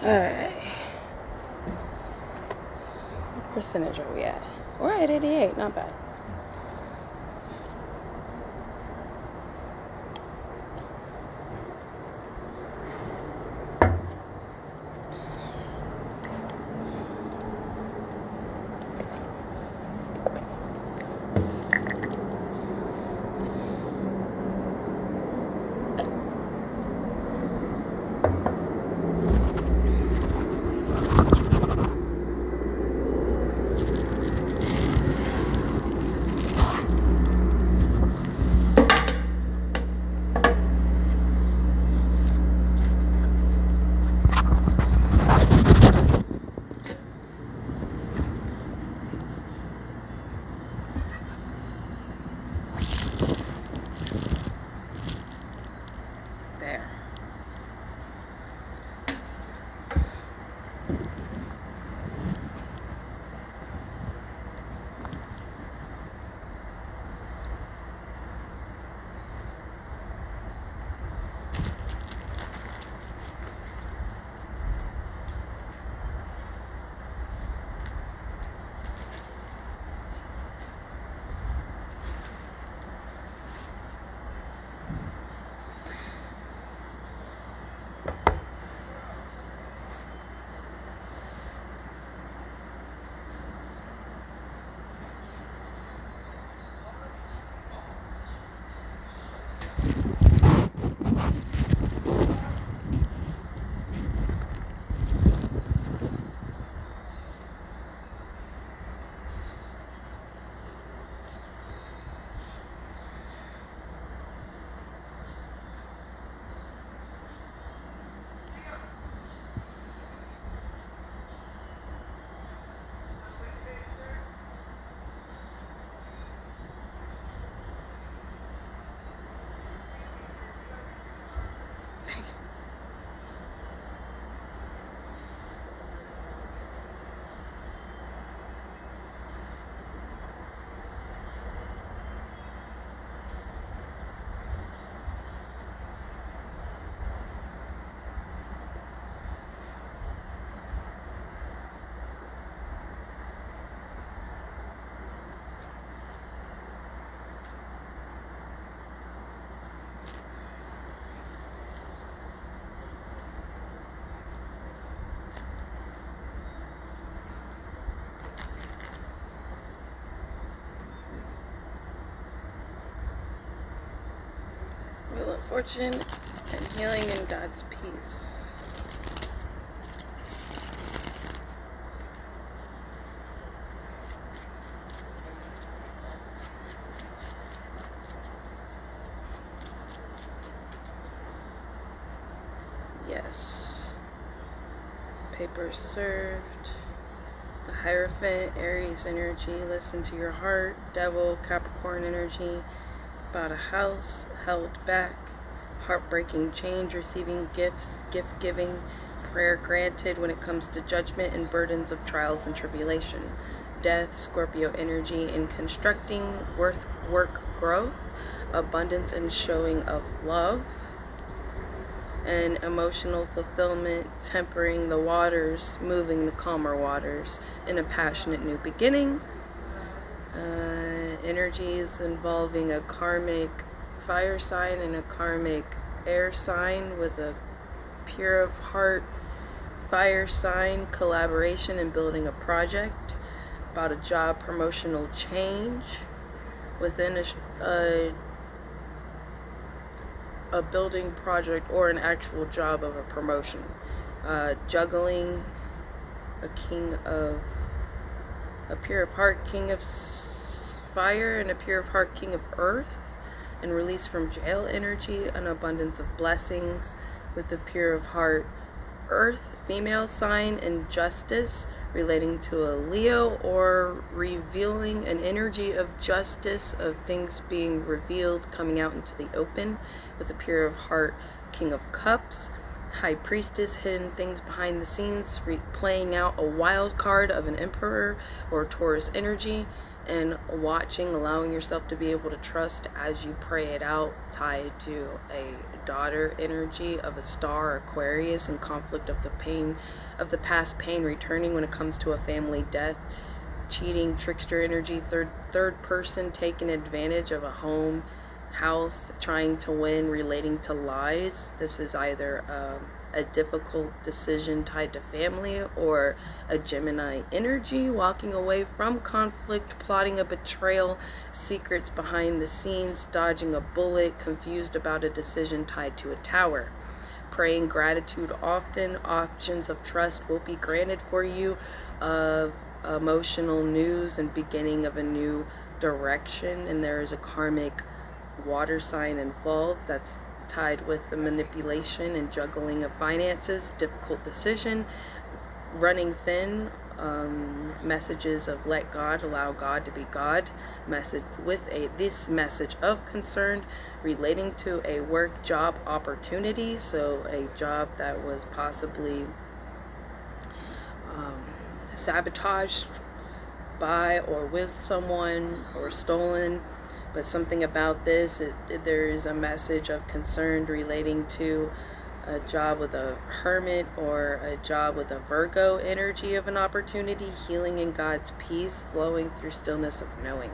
Alright. What percentage are we at? We're at 88, not bad. There. Wheel of Fortune and healing in God's peace. Yes. Paper served. The Hierophant, Aries energy. Listen to your heart. Devil, Capricorn energy. About a house held back. Heartbreaking change. Receiving gifts. Gift giving. prayer granted when it comes to judgment and burdens of trials and tribulation. Death, Scorpio energy in constructing work growth, abundance and showing of love, and emotional fulfillment, tempering the waters, moving the calmer waters in a passionate new beginning. Energies involving a karmic fire sign and a karmic air sign with a pure of heart fire sign, collaboration and building a project, about a job promotional change within a building project or an actual job of a promotion. Juggling a pure of heart king of fire and a pure of heart king of earth, and release from jail energy, an abundance of blessings with the pure of heart earth female sign, and justice relating to a Leo, or revealing an energy of justice, of things being revealed, coming out into the open with the pure of heart king of cups, high priestess, hidden things behind the scenes, playing out a wild card of an emperor or Taurus energy, and watching, allowing yourself to be able to trust as you pray it out, tied to a daughter energy of a star Aquarius, and conflict of the pain of the past pain returning when it comes to a family death, cheating, trickster energy, third person taking advantage of a home, house, trying to win, relating to lies. This is either a difficult decision tied to family, or a Gemini energy, walking away from conflict, plotting a betrayal, secrets behind the scenes, dodging a bullet, confused about a decision tied to a tower. Praying gratitude often, options of trust will be granted for you, of emotional news and beginning of a new direction, and there is a karmic water sign involved that's tied with the manipulation and juggling of finances, difficult decision, running thin, messages of let God, allow God to be God, message with this message of concern relating to a work job opportunity, so a job that was possibly sabotaged by or with someone, or stolen. But something about this, there is a message of concern relating to a job with a hermit, or a job with a Virgo energy of an opportunity, healing in God's peace, flowing through stillness of knowing.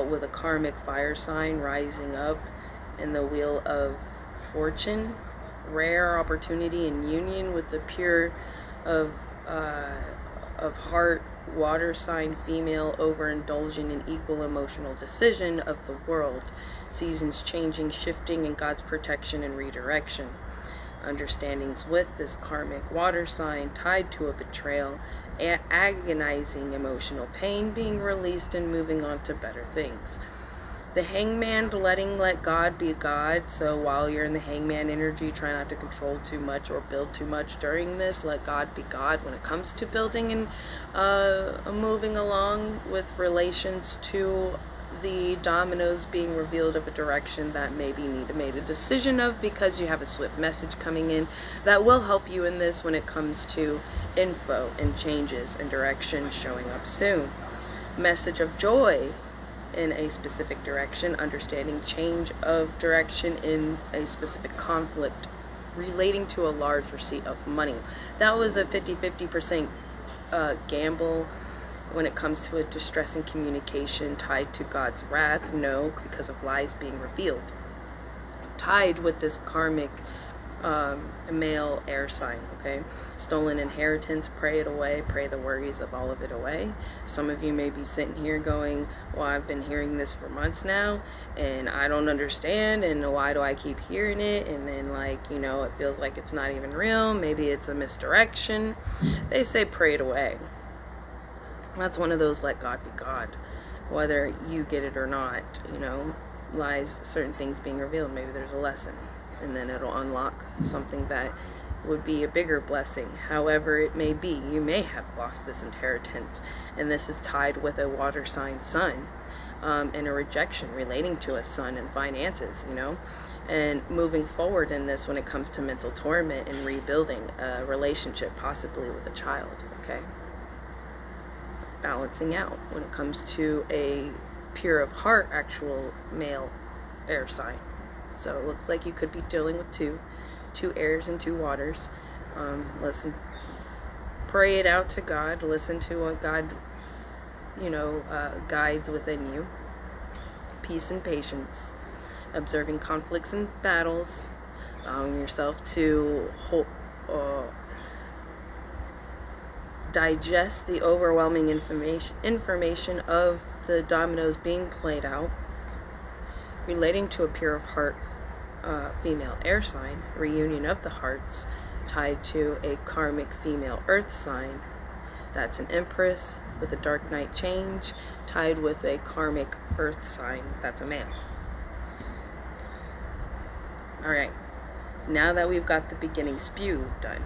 With a karmic fire sign rising up in the wheel of fortune, rare opportunity and union with the pure of heart water sign female, overindulging in equal emotional decision of the world, seasons changing, shifting, and God's protection and redirection. Understandings with this karmic water sign tied to a betrayal, agonizing emotional pain being released and moving on to better things. The hangman, let God be God. So while you're in the hangman energy, try not to control too much or build too much during this. Let God be God when it comes to building and moving along with relations to the dominoes being revealed of a direction that maybe you need to make a decision of, because you have a swift message coming in that will help you in this when it comes to info and changes and direction showing up soon. Message of joy in a specific direction, understanding change of direction in a specific conflict relating to a large receipt of money. That was a 50% gamble when it comes to a distressing communication tied to God's wrath. No, because of lies being revealed. Tied with this karmic male air sign, okay? Stolen inheritance, pray it away, pray the worries of all of it away. Some of you may be sitting here going, well, I've been hearing this for months now, and I don't understand, and why do I keep hearing it? And then, like, you know, it feels like it's not even real. Maybe it's a misdirection. They say pray it away. That's one of those let God be God, whether you get it or not. You know, lies, certain things being revealed, maybe there's a lesson, and then it'll unlock something that would be a bigger blessing. However it may be, you may have lost this inheritance, and this is tied with a water sign sun, and a rejection relating to a son and finances, you know. And moving forward in this, when it comes to mental torment and rebuilding a relationship, possibly with a child, okay? Balancing out when it comes to a pure of heart, actual male air sign. So it looks like you could be dealing with two airs and two waters. Listen, pray it out to God. Listen to what God, you know, guides within you. Peace and patience. Observing conflicts and battles, allowing yourself to digest the overwhelming information of the dominoes being played out, relating to a pure of heart female air sign, reunion of the hearts, tied to a karmic female earth sign. That's an Empress with a dark night change, tied with a karmic earth sign. That's a male. Alright, now that we've got the beginning spew done,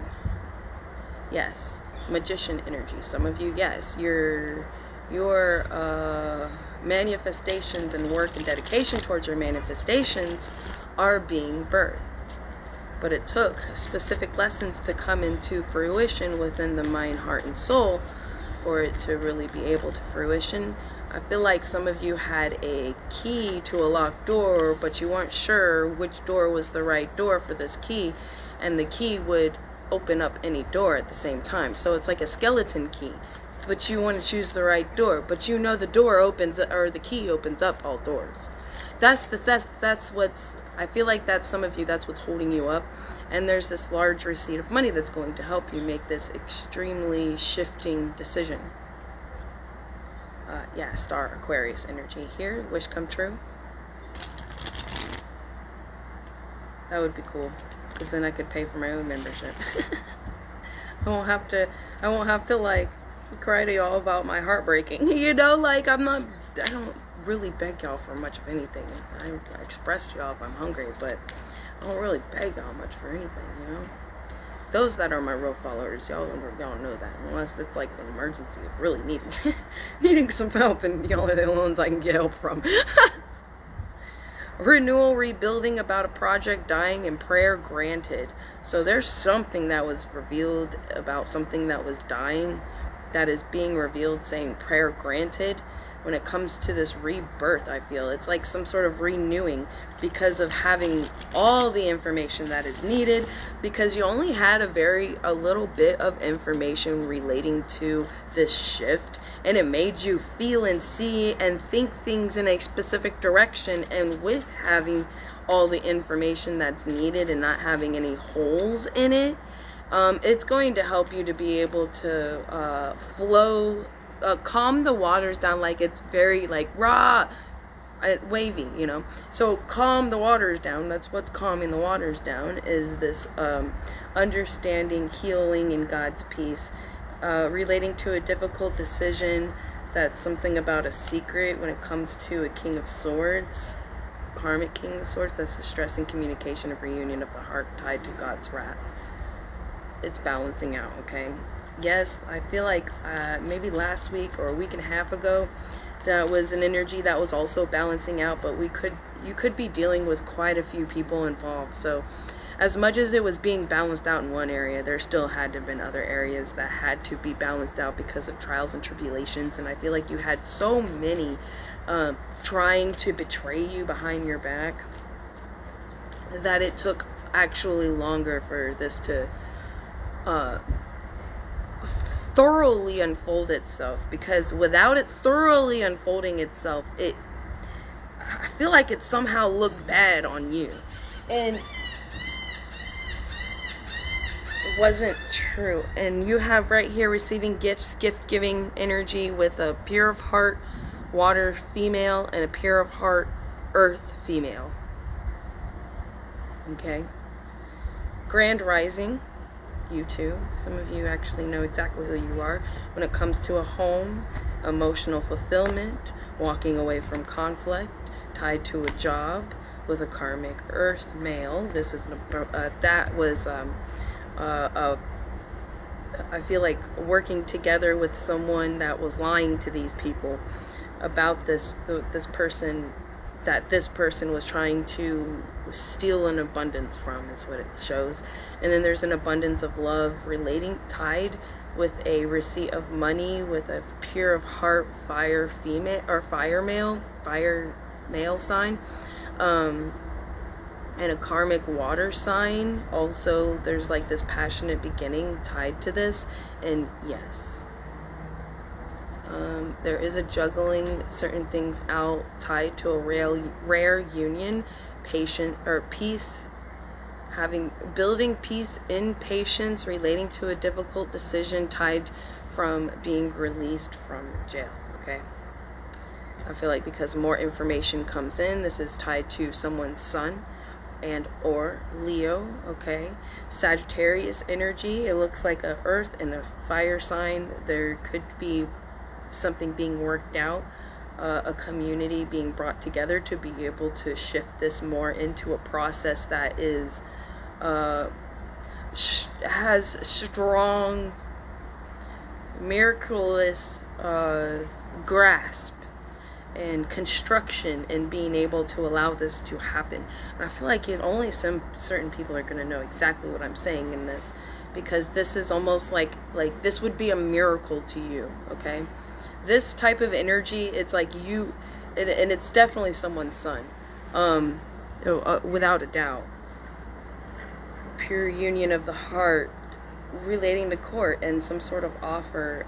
yes, magician energy. Some of you, yes, your manifestations and work and dedication towards your manifestations are being birthed. But it took specific lessons to come into fruition within the mind, heart, and soul for it to really be able to fruition. I feel like some of you had a key to a locked door, but you weren't sure which door was the right door for this key, and the key would open up any door at the same time. So it's like a skeleton key, but you want to choose the right door, but you know the door opens, or the key opens up all doors. That's what's, I feel like that's some of you, that's what's holding you up. And there's this large receipt of money that's going to help you make this extremely shifting decision. Yeah, Star Aquarius energy here. Wish come true. That would be cool, because then I could pay for my own membership. I won't have to like cry to y'all about my heartbreaking. You know, like I don't really beg y'all for much of anything. I express to y'all if I'm hungry, but I don't really beg y'all much for anything, you know. Those that are my real followers, y'all know that. Unless it's like an emergency of really needing some help, and y'all are the only ones I can get help from. Renewal, rebuilding about a project dying, and prayer granted. So there's something that was revealed about something that was dying that is being revealed, saying prayer granted. When it comes to this rebirth, I feel it's like some sort of renewing because of having all the information that is needed, because you only had a little bit of information relating to this shift, and it made you feel and see and think things in a specific direction. And with having all the information that's needed and not having any holes in it, it's going to help you to be able to flow, calm the waters down. Like it's very like raw, wavy, you know. So calm the waters down. That's what's calming the waters down, is this understanding, healing, and God's peace, relating to a difficult decision. That's something about a secret when it comes to a King of Swords, karmic King of Swords. That's the stress and communication of reunion of the heart tied to God's wrath. It's balancing out, okay? Yes, I feel like maybe last week or a week and a half ago, that was an energy that was also balancing out, but you could be dealing with quite a few people involved. So as much as it was being balanced out in one area, there still had to have been other areas that had to be balanced out because of trials and tribulations. And I feel like you had so many trying to betray you behind your back that it took actually longer for this to thoroughly unfold itself, because without it thoroughly unfolding itself, I feel like it somehow looked bad on you, and it wasn't true. And you have right here receiving gifts, gift giving energy with a pure of heart water female and a pure of heart earth female. Okay, Grand Rising, you too. Some of you actually know exactly who you are when it comes to a home, emotional fulfillment, walking away from conflict, tied to a job with a karmic earth male. This is that was I feel like working together with someone that was lying to these people about this person, that this person was trying to steal an abundance from, is what it shows. And then there's an abundance of love tied with a receipt of money, with a pure of heart fire female or fire male sign, and a karmic water sign. Also, there's like this passionate beginning tied to this. And yes, there is a juggling certain things out tied to a rare union, patient or peace, building peace in patience, relating to a difficult decision tied from being released from jail. Okay, I feel like because more information comes in, this is tied to someone's son and or Leo. Okay, Sagittarius energy, it looks like a earth and a fire sign. There could be something being worked out, a community being brought together to be able to shift this more into a process that is has strong miraculous grasp and construction and being able to allow this to happen. And I feel like only some certain people are going to know exactly what I'm saying in this, because this is almost like this would be a miracle to you. Okay, this type of energy, it's like you, and it's definitely someone's son, without a doubt. Pure union of the heart, relating to court and some sort of offer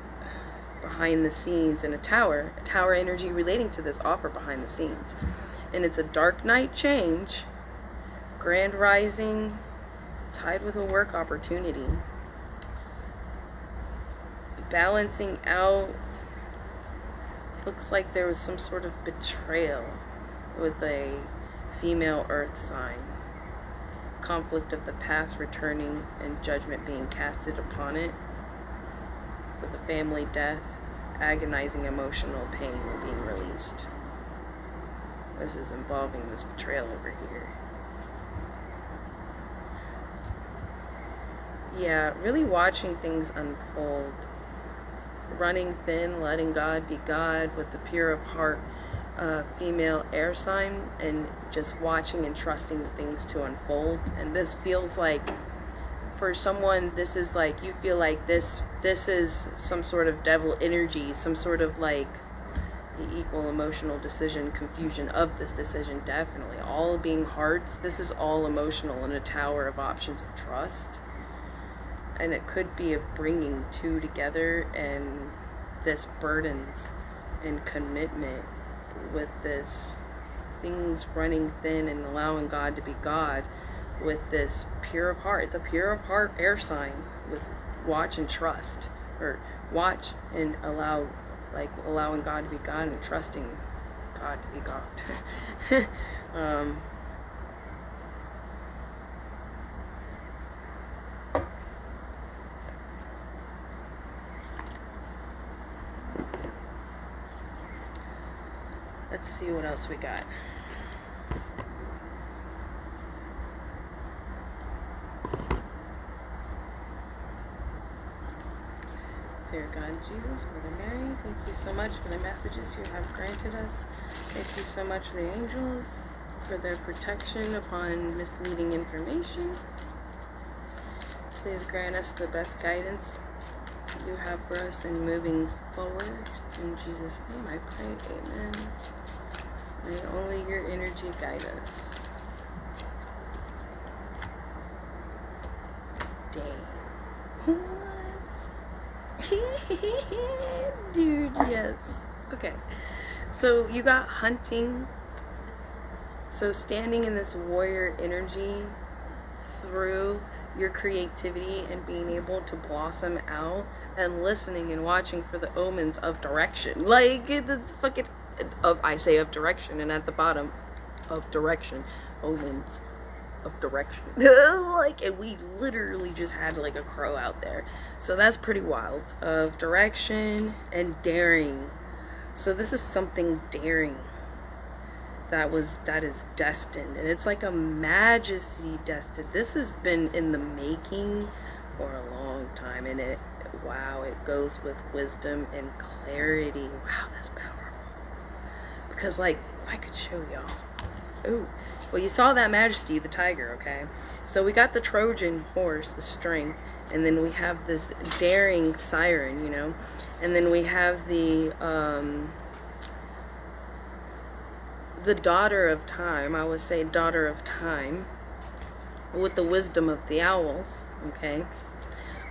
behind the scenes, and a tower energy relating to this offer behind the scenes. And it's a dark night change, grand rising, tied with a work opportunity, balancing out. Looks like there was some sort of betrayal with a female earth sign, conflict of the past returning and judgment being casted upon it, with a family death, agonizing emotional pain being released. This is involving this betrayal over here. Yeah, really watching things unfold. Running thin, letting God be God, with the pure of heart female air sign, and just watching and trusting the things to unfold. And this feels like, for someone, this is like, you feel like this is some sort of devil energy, some sort of like equal emotional decision, confusion of this decision. Definitely all being hearts, this is all emotional, in a tower of options of trust. And it could be of bringing two together, and this burdens and commitment with this things running thin and allowing God to be God, with this pure of heart. It's a pure of heart air sign with watch and trust, or watch and allowing God to be God and trusting God to be God. Let's see what else we got. Dear God, Jesus, Mother Mary, thank you so much for the messages you have granted us. Thank you so much for the angels, for their protection upon misleading information. Please grant us the best guidance you have for us in moving forward. In Jesus' name I pray, amen. May only your energy guide us. Dang. What? Dude, yes. Okay. So you got hunting. So standing in this warrior energy through your creativity and being able to blossom out, and listening and watching for the omens of direction. Like, it's fucking I say of direction, and at the bottom of direction, omens of direction. Like, and we literally just had like a crow out there. So that's pretty wild. Of direction and daring. So this is something daring that is destined, and it's like a majesty destined. This has been in the making for a long time, and it goes with wisdom and clarity. Wow, that's powerful. Because, like, if I could show y'all. Ooh, well, you saw that Majesty, the tiger, okay? So we got the Trojan horse, the string, and then we have this daring siren, you know? And then we have the daughter of time, I would say daughter of time, with the wisdom of the owls, okay?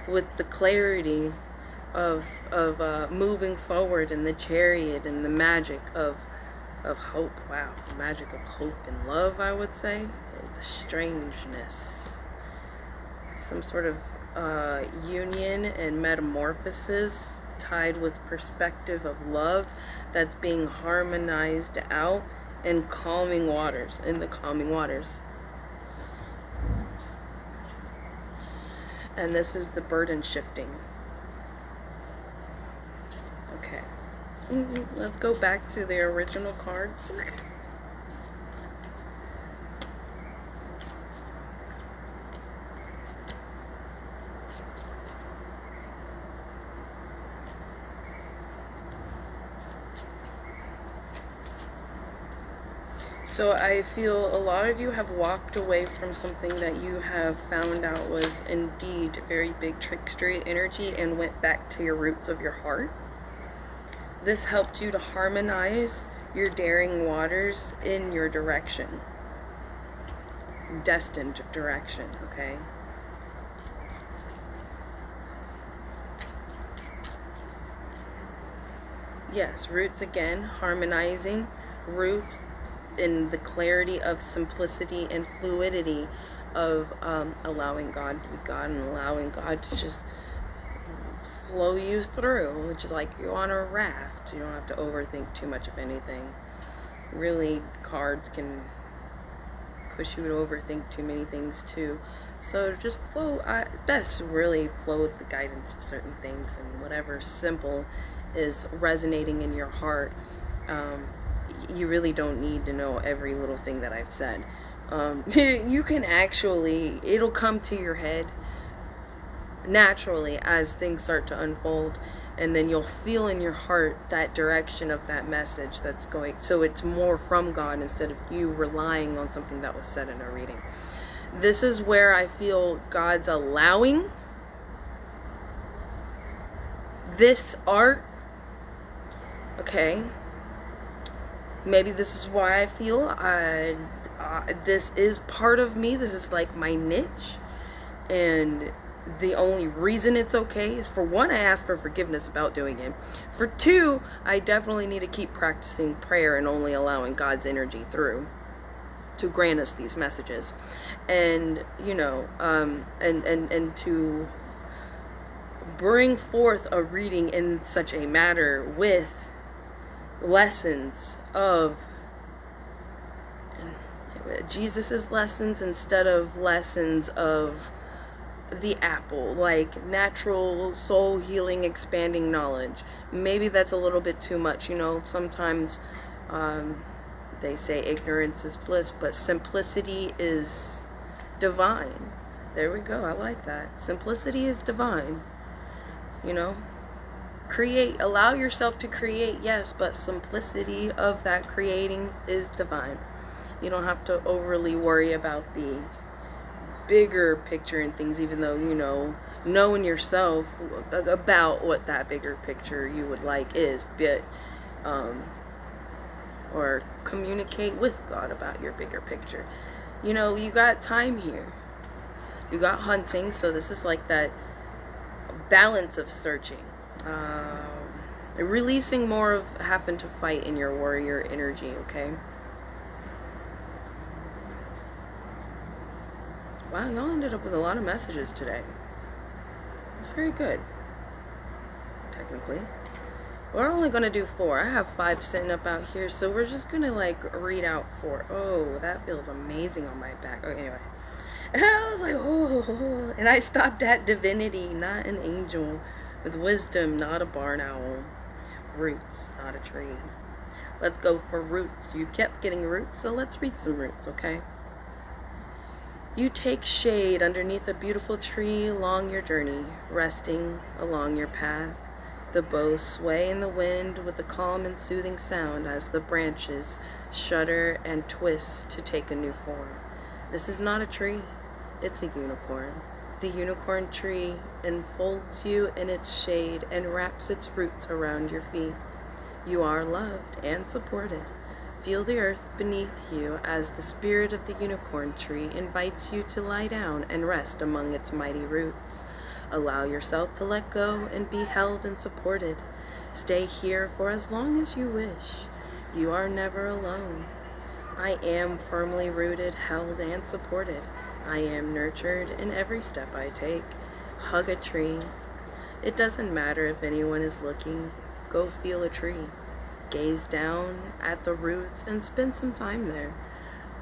With the clarity of moving forward, and the chariot, and the magic of hope. Wow, the magic of hope and love, I would say. The strangeness, some sort of union and metamorphosis tied with perspective of love that's being harmonized out in calming waters, in the calming waters. And this is the burden shifting. Okay. Let's go back to the original cards. So I feel a lot of you have walked away from something that you have found out was indeed very big trickstery energy and went back to your roots of your heart. This helped you to harmonize your daring waters in your direction. Destined direction, okay? Yes, roots again, harmonizing roots in the clarity of simplicity and fluidity of allowing God to be God and allowing God to just flow you through, which is like you're on a raft. You don't have to overthink too much of anything. Really, cards can push you to overthink too many things too. So just flow, best really flow with the guidance of certain things, and whatever simple is resonating in your heart. You really don't need to know every little thing that I've said. You can actually, it'll come to your head naturally as things start to unfold, and then you'll feel in your heart that direction of that message that's going, so it's more from God instead of you relying on something that was said in a reading. This is where I feel God's allowing this art, okay? Maybe this is why I feel this is part of me. This is like my niche, and the only reason it's okay is, for one, I ask for forgiveness about doing it. For two, I definitely need to keep practicing prayer and only allowing God's energy through to grant us these messages, and you know, and to bring forth a reading in such a matter with lessons of Jesus's lessons instead of lessons of the apple, like natural soul healing, expanding knowledge. Maybe that's a little bit too much, you know. Sometimes they say ignorance is bliss, but simplicity is divine. There we go. I like that. Simplicity is divine, you know. Create, allow yourself to create, yes, but simplicity of that creating is divine. You don't have to overly worry about the bigger picture and things, even though, you know, knowing yourself about what that bigger picture you would like is, but or communicate with God about your bigger picture. You know, you got time here. You got hunting, so this is like that balance of searching. Releasing more of having to fight in your warrior energy, okay? Wow, y'all ended up with a lot of messages today. It's very good, technically. We're only going to do 4. I have 5 sitting up out here, so we're just going to, like, read out 4. Oh, that feels amazing on my back. Okay, anyway. I was like, oh. And I stopped at divinity, not an angel. With wisdom, not a barn owl. Roots, not a tree. Let's go for roots. You kept getting roots, so let's read some roots, okay? You take shade underneath a beautiful tree along your journey, resting along your path. The boughs sway in the wind with a calm and soothing sound as the branches shudder and twist to take a new form. This is not a tree, it's a unicorn. The unicorn tree enfolds you in its shade and wraps its roots around your feet. You are loved and supported. Feel the earth beneath you as the spirit of the unicorn tree invites you to lie down and rest among its mighty roots. Allow yourself to let go and be held and supported. Stay here for as long as you wish. You are never alone. I am firmly rooted, held, and supported. I am nurtured in every step I take. Hug a tree. It doesn't matter if anyone is looking. Go feel a tree. Gaze down at the roots and spend some time there.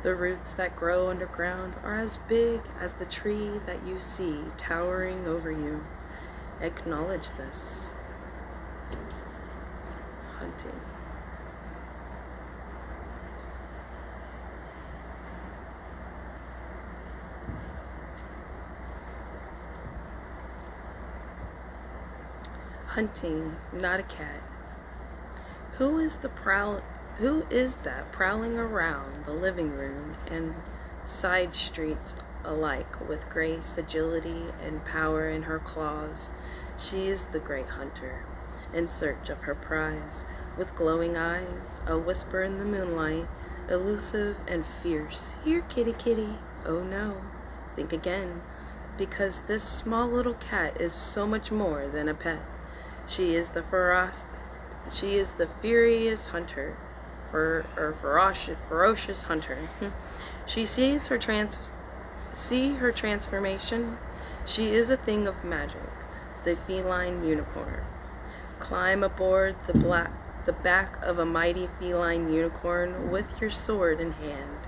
The roots that grow underground are as big as the tree that you see towering over you. Acknowledge this. Hunting. Hunting, not a cat. Who is that prowling around the living room and side streets alike with grace, agility, and power in her claws? She is the great hunter, in search of her prize, with glowing eyes, a whisper in the moonlight, elusive and fierce. Here, kitty, kitty. Oh no, think again, because this small little cat is so much more than a pet. She is the furious hunter, ferocious hunter. She sees her transformation. She is a thing of magic, the feline unicorn. Climb aboard the back of a mighty feline unicorn with your sword in hand.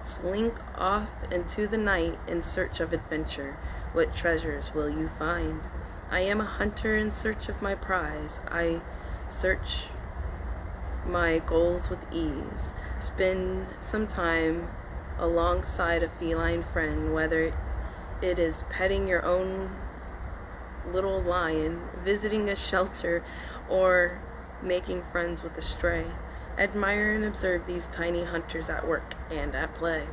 Slink off into the night in search of adventure. What treasures will you find? I am a hunter in search of my prize. I search my goals with ease. Spend some time alongside a feline friend, whether it is petting your own little lion, visiting a shelter, or making friends with a stray. Admire and observe these tiny hunters at work and at play.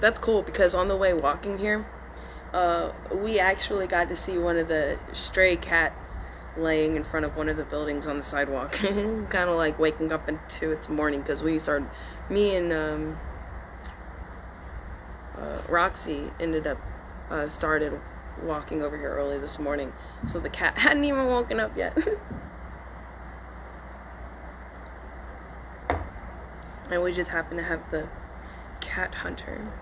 That's cool because on the way walking here, we actually got to see one of the stray cats laying in front of one of the buildings on the sidewalk. Kind of like waking up into its morning, because me and Roxy ended up started walking over here early this morning, so the cat hadn't even woken up yet. And we just happened to have the cat hunter.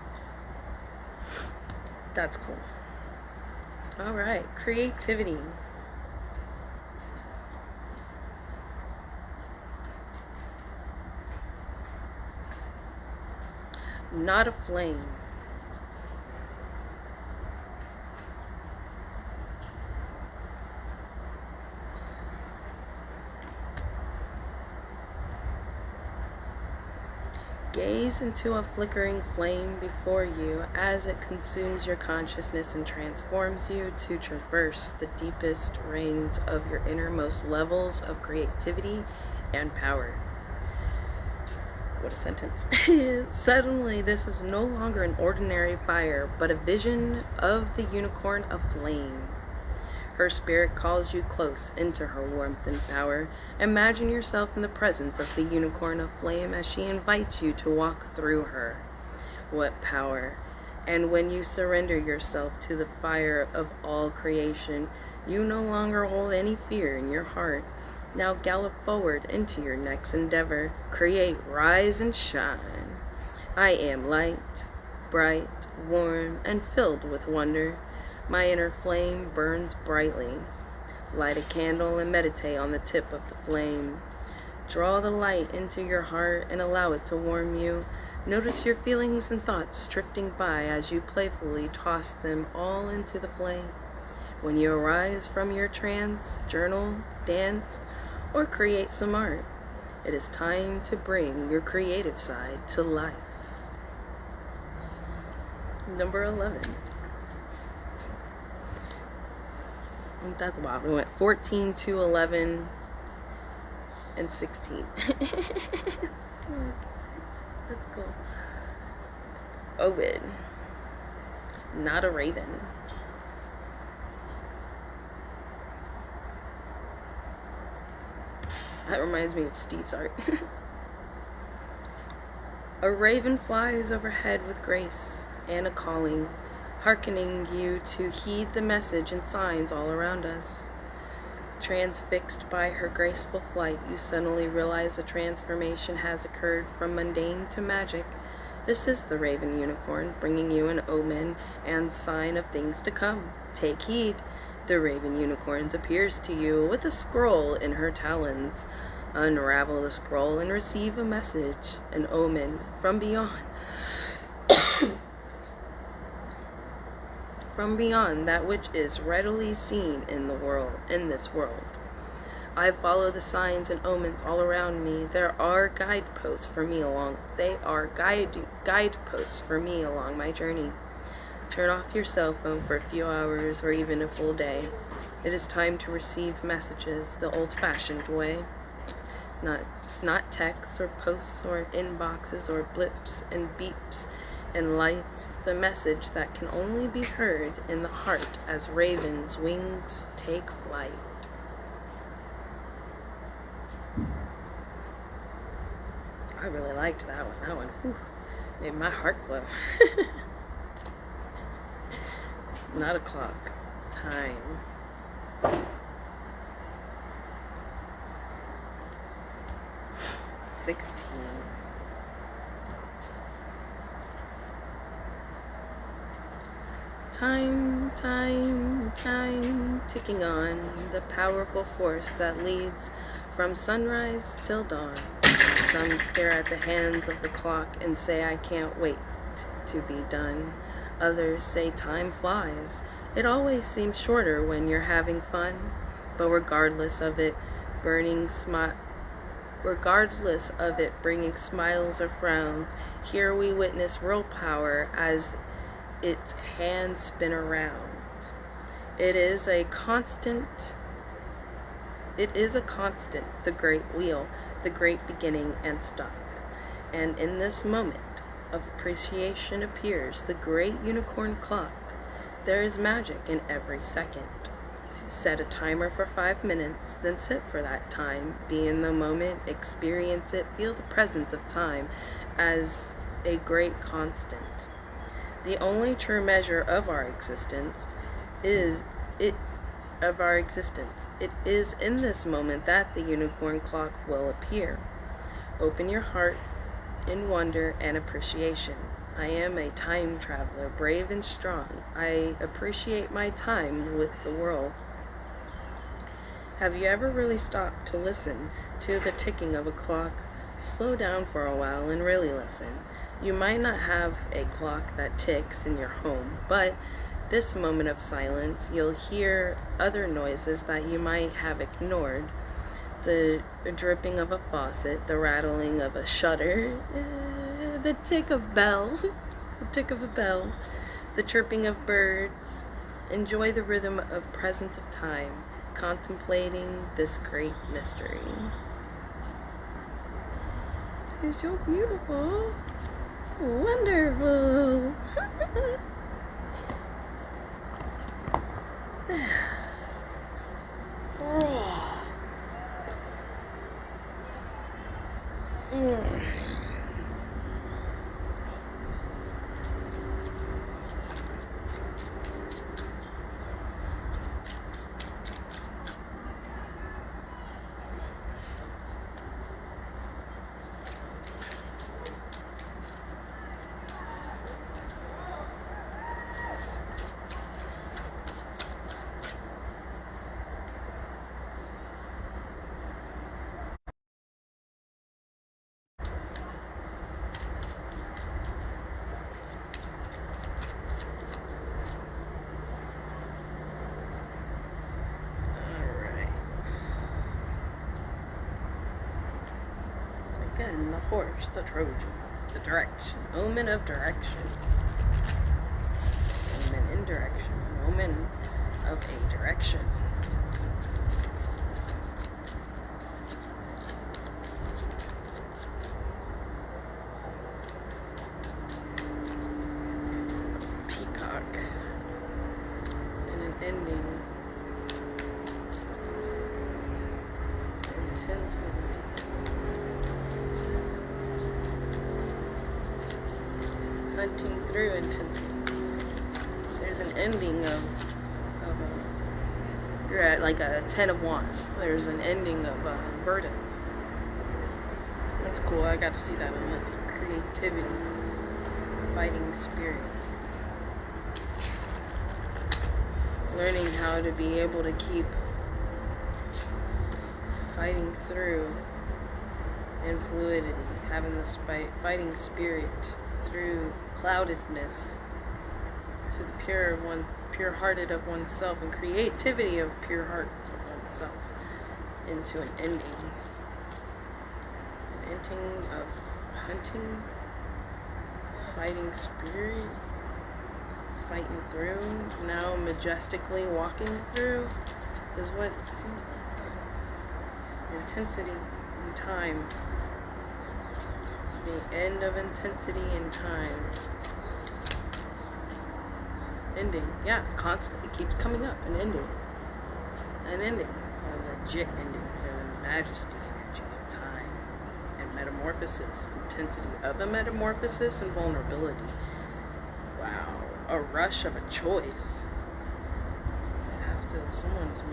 That's cool. All right, creativity. Not a flame. Gaze into a flickering flame before you as it consumes your consciousness and transforms you to traverse the deepest reigns of your innermost levels of creativity and power. What a sentence. Suddenly, this is no longer an ordinary fire, but a vision of the unicorn aflame. Her spirit calls you close into her warmth and power. Imagine yourself in the presence of the unicorn aflame as she invites you to walk through her. What power! And when you surrender yourself to the fire of all creation, you no longer hold any fear in your heart. Now gallop forward into your next endeavor. Create, rise, and shine. I am light, bright, warm, and filled with wonder. My inner flame burns brightly. Light a candle and meditate on the tip of the flame. Draw the light into your heart and allow it to warm you. Notice your feelings and thoughts drifting by as you playfully toss them all into the flame. When you arise from your trance, journal, dance, or create some art, it is time to bring your creative side to life. Number 11. I think that's wild. We went 14 to 11 and 16. That's cool. Obed. Not a raven. That reminds me of Steve's art. A raven flies overhead with grace and a calling, hearkening you to heed the message and signs all around us. Transfixed by her graceful flight, you suddenly realize a transformation has occurred from mundane to magic. This is the raven unicorn, bringing you an omen and sign of things to come. Take heed. The raven unicorn appears to you with a scroll in her talons. Unravel the scroll and receive a message, an omen from beyond. From beyond that which is readily seen in this world. I follow the signs and omens all around me. There are guideposts for me along. They are guideposts for me along my journey. Turn off your cell phone for a few hours or even a full day. It is time to receive messages the old-fashioned way. Not texts or posts or inboxes or blips and beeps and lights. The message that can only be heard in the heart as ravens' wings take flight. I really liked that one. That one made my heart glow. Not a clock. Time. 16. Time, ticking on, the powerful force that leads from sunrise till dawn. Some stare at the hands of the clock and say, I can't wait to be done. Others say time flies. It always seems shorter when you're having fun, but regardless of it bringing smiles or frowns, here we witness real power as its hands spin around. It is a constant, the great wheel, the great beginning and stop. And in this moment of appreciation appears the great unicorn clock. There is magic in every second. Set a timer for 5 minutes, then sit for that time. Be in the moment, experience it, feel the presence of time as a great constant. The only true measure of our existence is It is in this moment that the unicorn clock will appear. Open your heart in wonder and appreciation. I am a time traveler, brave and strong. I appreciate my time with the world. Have you ever really stopped to listen to the ticking of a clock? Slow down for a while and really listen. You might not have a clock that ticks in your home, but this moment of silence, you'll hear other noises that you might have ignored. The dripping of a faucet, the rattling of a shutter, the tick of a bell, the chirping of birds. Enjoy the rhythm of presence of time, contemplating this great mystery. It's so beautiful. Wonderful. Again, the horse, the Trojan, the direction, omen of direction. direction. An omen of a direction. Peacock. And an ending. Intensity. Hunting through intensities. There's an ending of you're at like a 10 of wands. There's an ending of burdens. That's cool. I got to see that on this. Creativity, fighting spirit. Learning how to be able to keep fighting through and fluidity, having this fighting spirit through cloudedness to the pure-hearted of oneself, and creativity of pure heart of oneself into an ending of hunting, fighting spirit, fighting through, now majestically walking through is what it seems like. Intensity in time. The end of intensity in time. Ending. Yeah, constantly keeps coming up. An ending. An ending. A legit ending. A majesty energy of time. And metamorphosis. Intensity of a metamorphosis and vulnerability. Wow. A rush of a choice. Someone's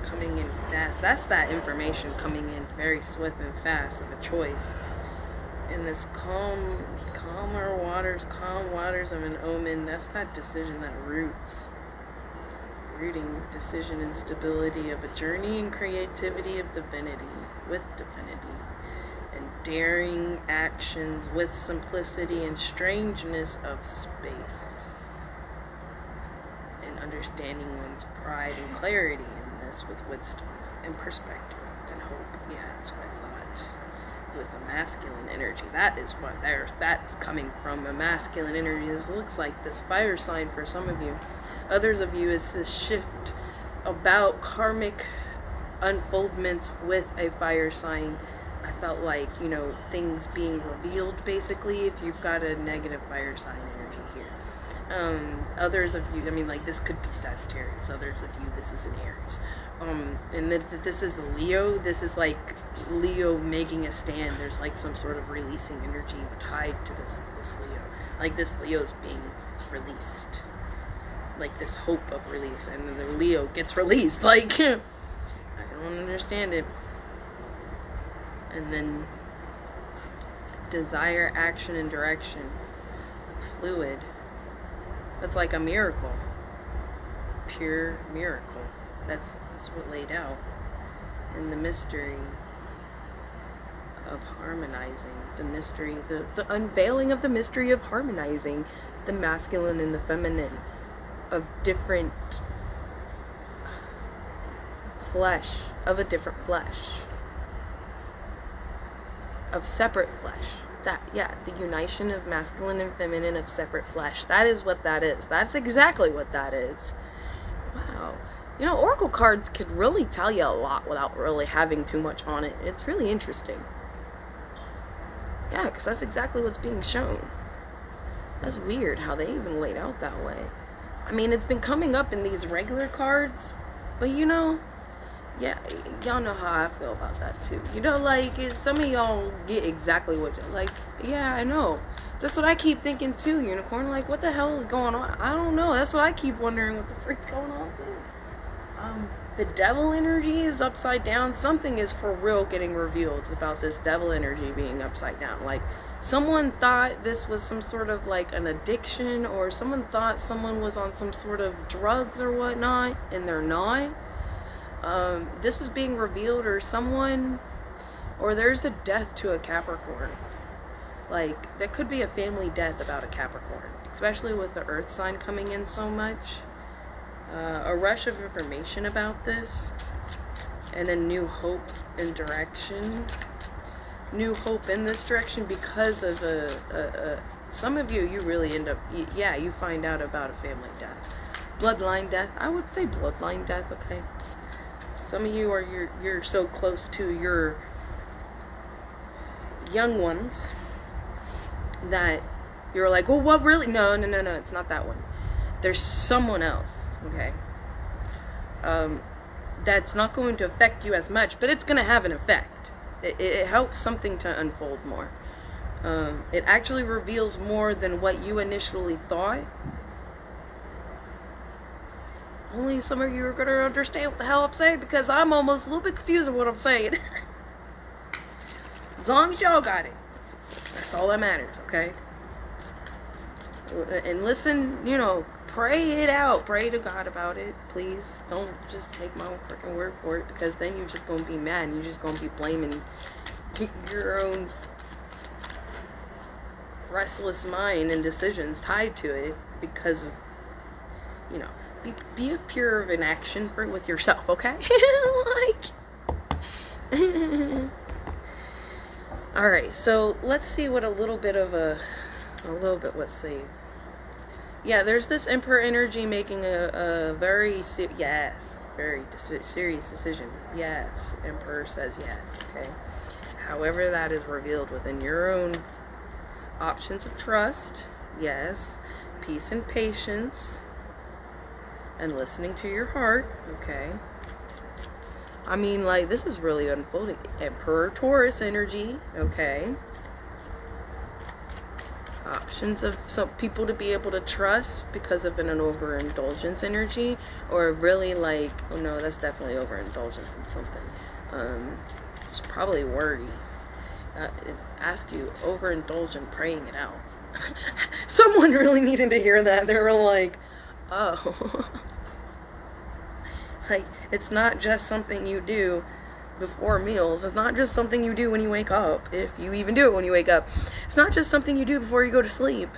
coming in fast. That's that information coming in very swift and fast of a choice. In this calm waters of an omen, that's that decision that rooting decision and stability of a journey and creativity of divinity, with divinity, and daring actions with simplicity and strangeness of space, and understanding one's pride and clarity in this with wisdom and perspective and hope. Yeah, that's what I thought. With a masculine energy, that's coming from a masculine energy. This looks like this fire sign for some of you. Others of you is this shift about karmic unfoldments with a fire sign. I felt like, things being revealed basically if you've got a negative fire sign energy here. Others of you, this could be Sagittarius. Others of you, this is an Aries. And then if this is a Leo, this is like Leo making a stand. There's like some sort of releasing energy tied to this Leo. Like this Leo's being released. Like this hope of release. And then the Leo gets released. Like, I don't understand it. And then desire, action, and direction. Fluid. That's like a miracle. Pure miracle. That's what laid out. And the mystery of harmonizing. The mystery, the unveiling of the mystery of harmonizing the masculine and the feminine. Of different flesh. Of a different flesh. Of separate flesh. The unition of masculine and feminine of separate flesh. That is what that is. That's exactly what that is. Wow. Oracle cards could really tell you a lot without really having too much on it. It's really interesting. Yeah, because that's exactly what's being shown. That's weird how they even laid out that way. It's been coming up in these regular cards, but yeah, y'all know how I feel about that too. Some of y'all get exactly what you're like. Yeah, I know. That's what I keep thinking too, Unicorn. Like, what the hell is going on? I don't know. That's what I keep wondering, what the freak's going on too. The devil energy is upside down. Something is for real getting revealed about this devil energy being upside down. Like, someone thought this was some sort of like an addiction, or someone thought someone was on some sort of drugs or whatnot, and they're not. This is being revealed, or there's a death to a Capricorn. Like, there could be a family death about a Capricorn, especially with the earth sign coming in so much. A rush of information about this, and a new hope and direction. New hope in this direction because of some of you really end up, you find out about a family death. bloodline death. I would say bloodline death, okay? Some of you are you're so close to your young ones that you're like, oh, what really? No, it's not that one. There's someone else, okay? That's not going to affect you as much, but it's going to have an effect. It helps something to unfold more. It actually reveals more than what you initially thought. Only some of you are going to understand what the hell I'm saying, because I'm almost a little bit confused with what I'm saying. As long as y'all got it. That's all that matters, okay? And listen, you know, pray it out. Pray to God about it, please. Don't just take my freaking word for it, because then you're just going to be mad and you're just going to be blaming your own restless mind and decisions tied to it because of, you know, be a pure of an action for with yourself, okay? Like, all right, so let's see what let's see. Yeah, there's this Emperor energy making a very serious decision. Yes, Emperor says yes, okay? However that is revealed within your own options of trust, yes, peace and patience, and listening to your heart, okay? I mean, like, this is really unfolding. Emperor Taurus energy, okay? Options of some people to be able to trust because of an overindulgence energy, or really like, oh no, that's definitely overindulgence in something. It's probably worry. Ask you, overindulge in praying it out. Someone really needed to hear that. They were like, oh. Like, it's not just something you do before meals. It's not just something you do when you wake up, if you even do it when you wake up. It's not just something you do before you go to sleep.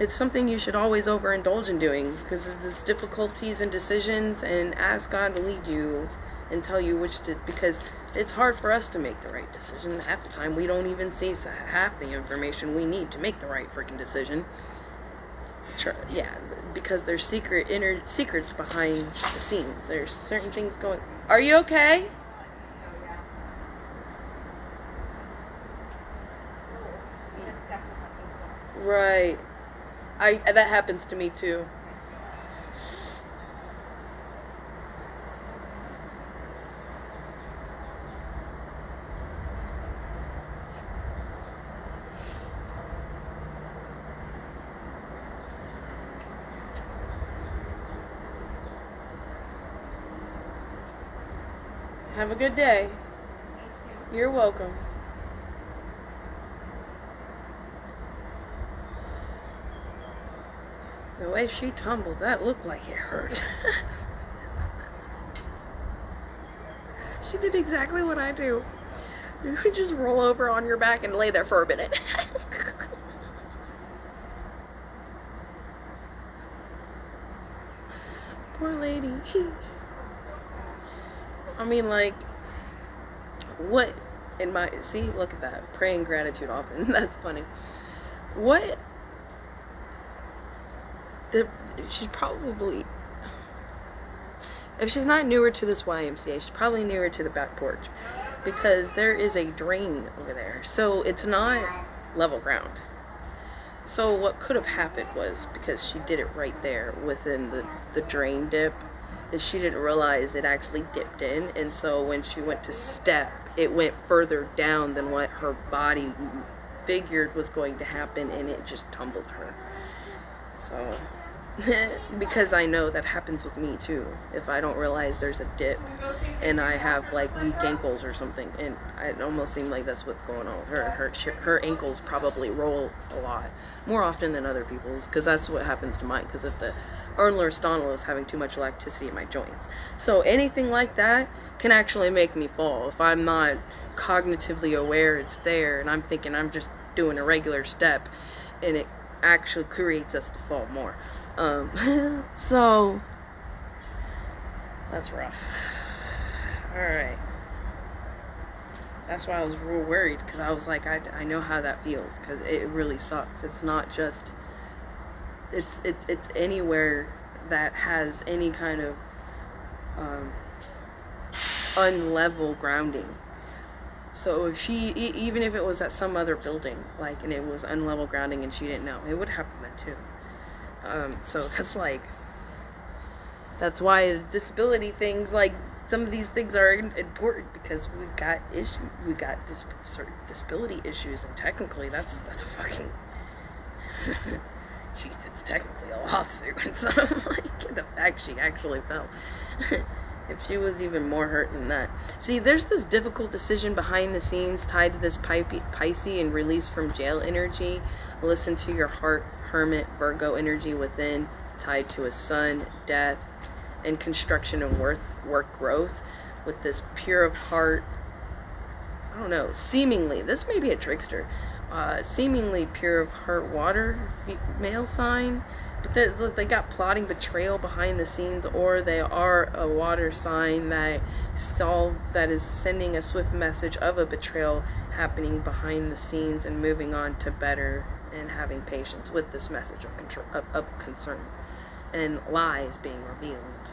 It's something you should always overindulge in doing, because it's difficulties and decisions, and ask God to lead you and tell you which to, because it's hard for us to make the right decision. Half the time we don't even see half the information we need to make the right freaking decision. Yeah, because there's secrets behind the scenes. There's certain things going. Are you okay? Right. That happens to me too. Have a good day. You're welcome. The way she tumbled, that looked like it hurt. She did exactly what I do. You could just roll over on your back and lay there for a minute. Poor lady. I mean, like, what in my, see, look at that, praying gratitude often. That's funny. What she's probably, if she's not newer to this YMCA, she's probably newer to the back porch, because there is a drain over there, so it's not level ground. So what could have happened was, because she did it right there within the drain dip, is she didn't realize it actually dipped in, and so when she went to step, it went further down than what her body figured was going to happen, and it just tumbled her. So because I know that happens with me too. If I don't realize there's a dip and I have like weak ankles or something, and it almost seemed like that's what's going on with her. Her ankles probably roll a lot more often than other people's, because that's what happens to mine, because of the Ehlers-Danlos having too much elasticity in my joints. So anything like that can actually make me fall if I'm not cognitively aware it's there, and I'm thinking I'm just doing a regular step, and it actually creates us to fall more. So that's rough. Alright, that's why I was real worried, because I was like, I know how that feels, because it really sucks. It's not just, it's anywhere that has any kind of unlevel grounding. So if she, even if it was at some other building, like, and it was unlevel grounding and she didn't know, it would happen then too. So that's like, that's why disability things, like some of these things are important, because we got issues, we got certain disability issues, and technically that's a fucking, jeez, it's technically a lawsuit. And so I'm like, the fact she actually fell. If she was even more hurt than that. See, there's this difficult decision behind the scenes tied to this Pisces and release from jail energy. Listen to your heart, Hermit, Virgo energy within, tied to a sun, death, and construction and work growth. With this pure of heart, I don't know, seemingly, this may be a trickster, seemingly pure of heart water male sign. But they got plotting betrayal behind the scenes, or they are a water sign that is sending a swift message of a betrayal happening behind the scenes and moving on to better and having patience with this message of concern, and lies being revealed,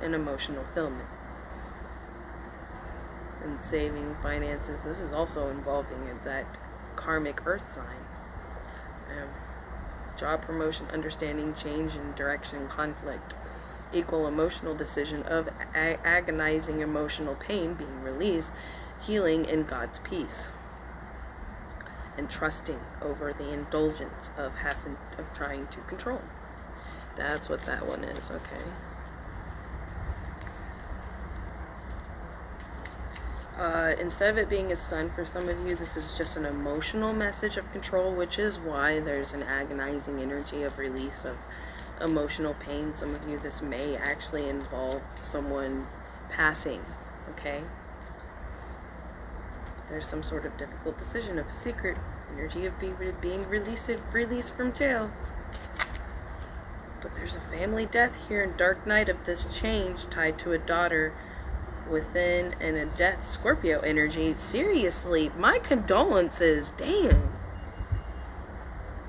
and emotional fulfillment, and saving finances. This is also involving that karmic earth sign. Job, promotion, understanding, change in direction, conflict, equal emotional decision of agonizing emotional pain being released, healing in God's peace, and trusting over the indulgence of trying to control. That's what that one is, okay. Instead of it being a sun for some of you, this is just an emotional message of control, which is why there's an agonizing energy of release of emotional pain. Some of you, this may actually involve someone passing, okay? There's some sort of difficult decision of secret energy of being released from jail. But there's a family death here in dark night of this change tied to a daughter within, and a death Scorpio energy. Seriously, my condolences, damn.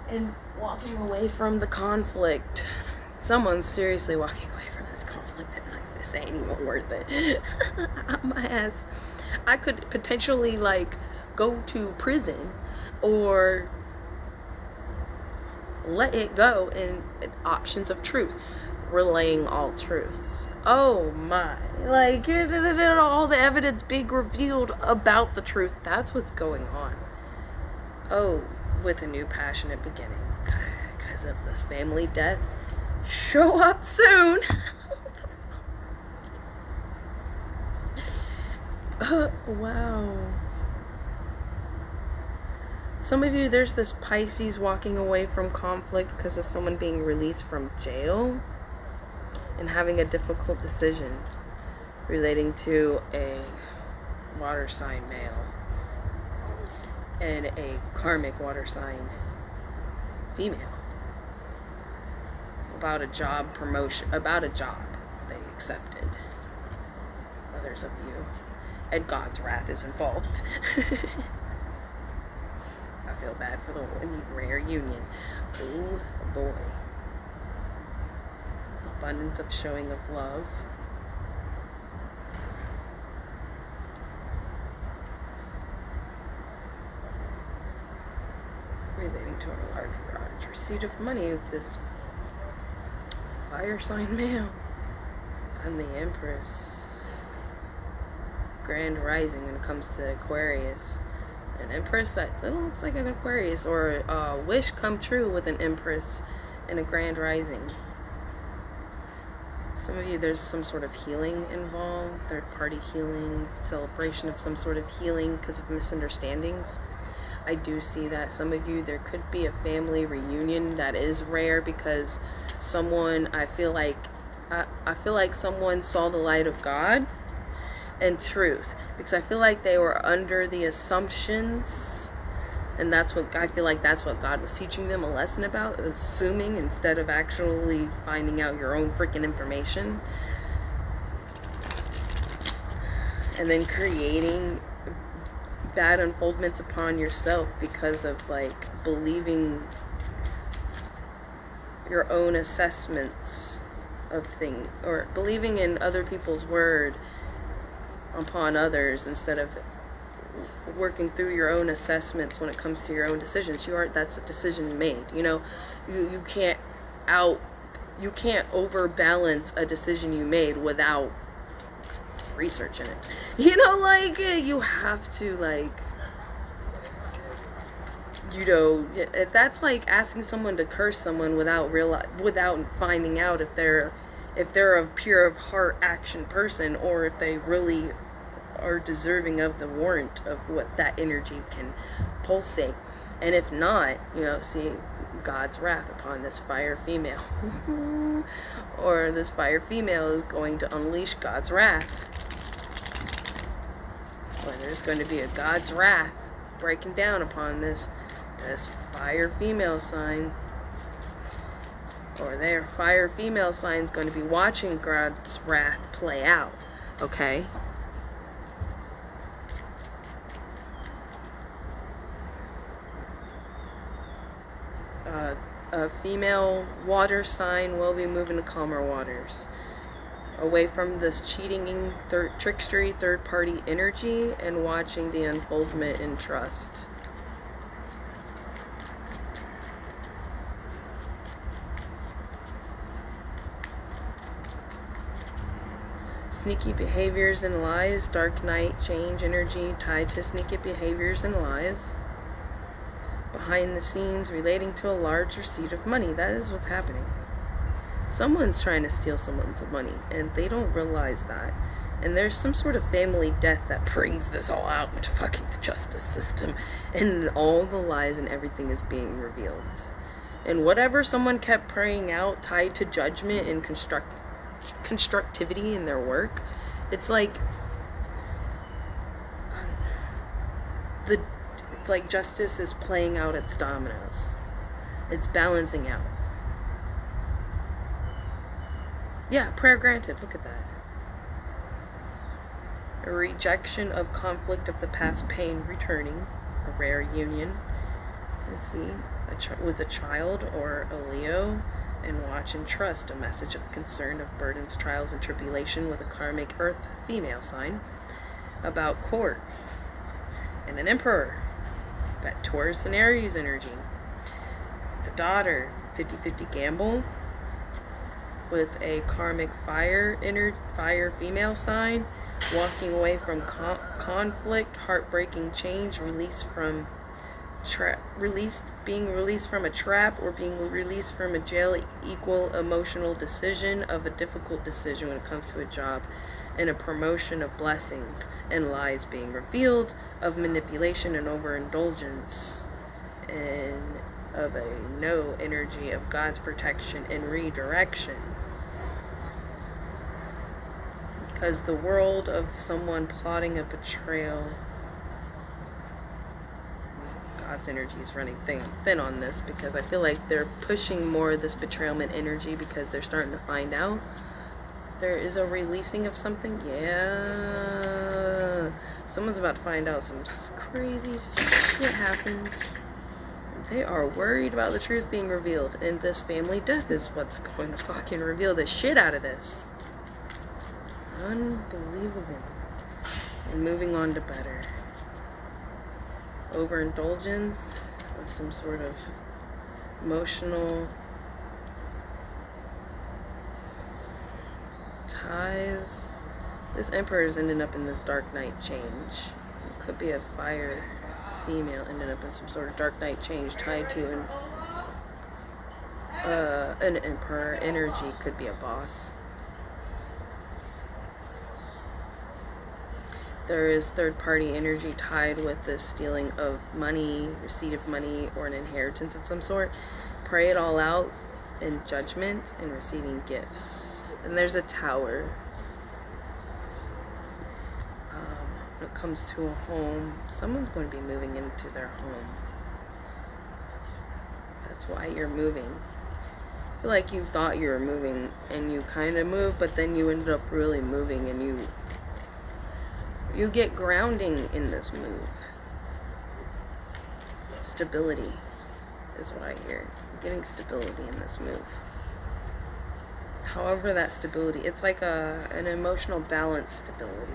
And walking away from the conflict. Someone's seriously walking away from this conflict. They're like, this ain't even worth it. My ass. I could potentially like go to prison or let it go, and options of truth, relaying all truths. Oh my, like all the evidence being revealed about the truth. That's what's going on. Oh, with a new passionate beginning because of this family death. Show up soon. Wow. Some of you, there's this Pisces walking away from conflict because of someone being released from jail and having a difficult decision relating to a water sign male and a karmic water sign female about a job promotion, about a job they accepted. Others of you, and God's wrath is involved. I feel bad for the rare union. Oh boy. Abundance of showing of love. Relating to a large receipt of money with this fire sign male. I'm the Empress. Grand rising when it comes to Aquarius. An Empress that looks like an Aquarius, or a wish come true with an Empress and a Grand rising. Some of you, there's some sort of healing involved, third-party healing, celebration of some sort of healing because of misunderstandings. I do see that. Some of you, there could be a family reunion that is rare because someone, I feel like someone saw the light of God and truth, because I feel like they were under the assumptions, and that's what I feel like that's what God was teaching them a lesson about, assuming instead of actually finding out your own freaking information, and then creating bad unfoldments upon yourself because of like believing your own assessments of things, or believing in other people's word upon others instead of working through your own assessments when it comes to your own decisions. That's a decision made. You can't overbalance a decision you made without researching it. You have to that's like asking someone to curse someone without finding out if they're a pure of heart action person, or if they really are deserving of the warrant of what that energy can pulsate. And if not, see God's wrath upon this fire female. Or this fire female is going to unleash God's wrath. Or there's going to be a God's wrath breaking down upon this fire female sign. Or their fire female sign is going to be watching God's wrath play out. Okay? A female water sign will be moving to calmer waters, away from this cheating, trickstery, third-party energy, and watching the unfoldment in trust. Sneaky behaviors and lies, dark night change energy tied to sneaky behaviors and lies. Behind the scenes relating to a large receipt of money. That is what's happening. Someone's trying to steal someone's money, and they don't realize that. And there's some sort of family death that brings this all out into fucking the justice system, and all the lies and everything is being revealed. And whatever someone kept praying out tied to judgment and constructivity in their work, it's like justice is playing out its dominoes. It's balancing out. Yeah, prayer granted. Look at that. A rejection of conflict of the past pain returning. A rare union. Let's see. With a child or a Leo. And watch and trust. A message of concern of burdens, trials, and tribulation with a karmic earth female sign. About court. And an emperor. Got Taurus and Aries energy. The daughter, 50-50 gamble, with a karmic fire female sign, walking away from conflict, heartbreaking change, being released from a trap, or being released from a jail, equal emotional decision of a difficult decision when it comes to a job, and a promotion of blessings, and lies being revealed, of manipulation and overindulgence, and of a no energy of God's protection and redirection. Because the world of someone plotting a betrayal, God's energy is running thin on this, because I feel like they're pushing more of this betrayalment energy because they're starting to find out there is a releasing of something. Yeah, someone's about to find out some crazy shit happened. They are worried about the truth being revealed, and this family death is what's going to fucking reveal the shit out of this. Unbelievable. And moving on to better. Overindulgence of some sort of emotional ties. This emperor is ending up in this dark night change. It could be a fire female ending up in some sort of dark night change tied to an emperor energy. Could be a boss. There is third-party energy tied with this stealing of money, receipt of money, or an inheritance of some sort. Pray it all out in judgment and receiving gifts. And there's a tower. When it comes to a home, someone's going to be moving into their home. That's why you're moving. I feel like you thought you were moving and you kind of moved, but then you ended up really moving, and you get grounding in this move. Stability. is what I hear. Getting stability in this move. However that stability, it's like an emotional balance stability.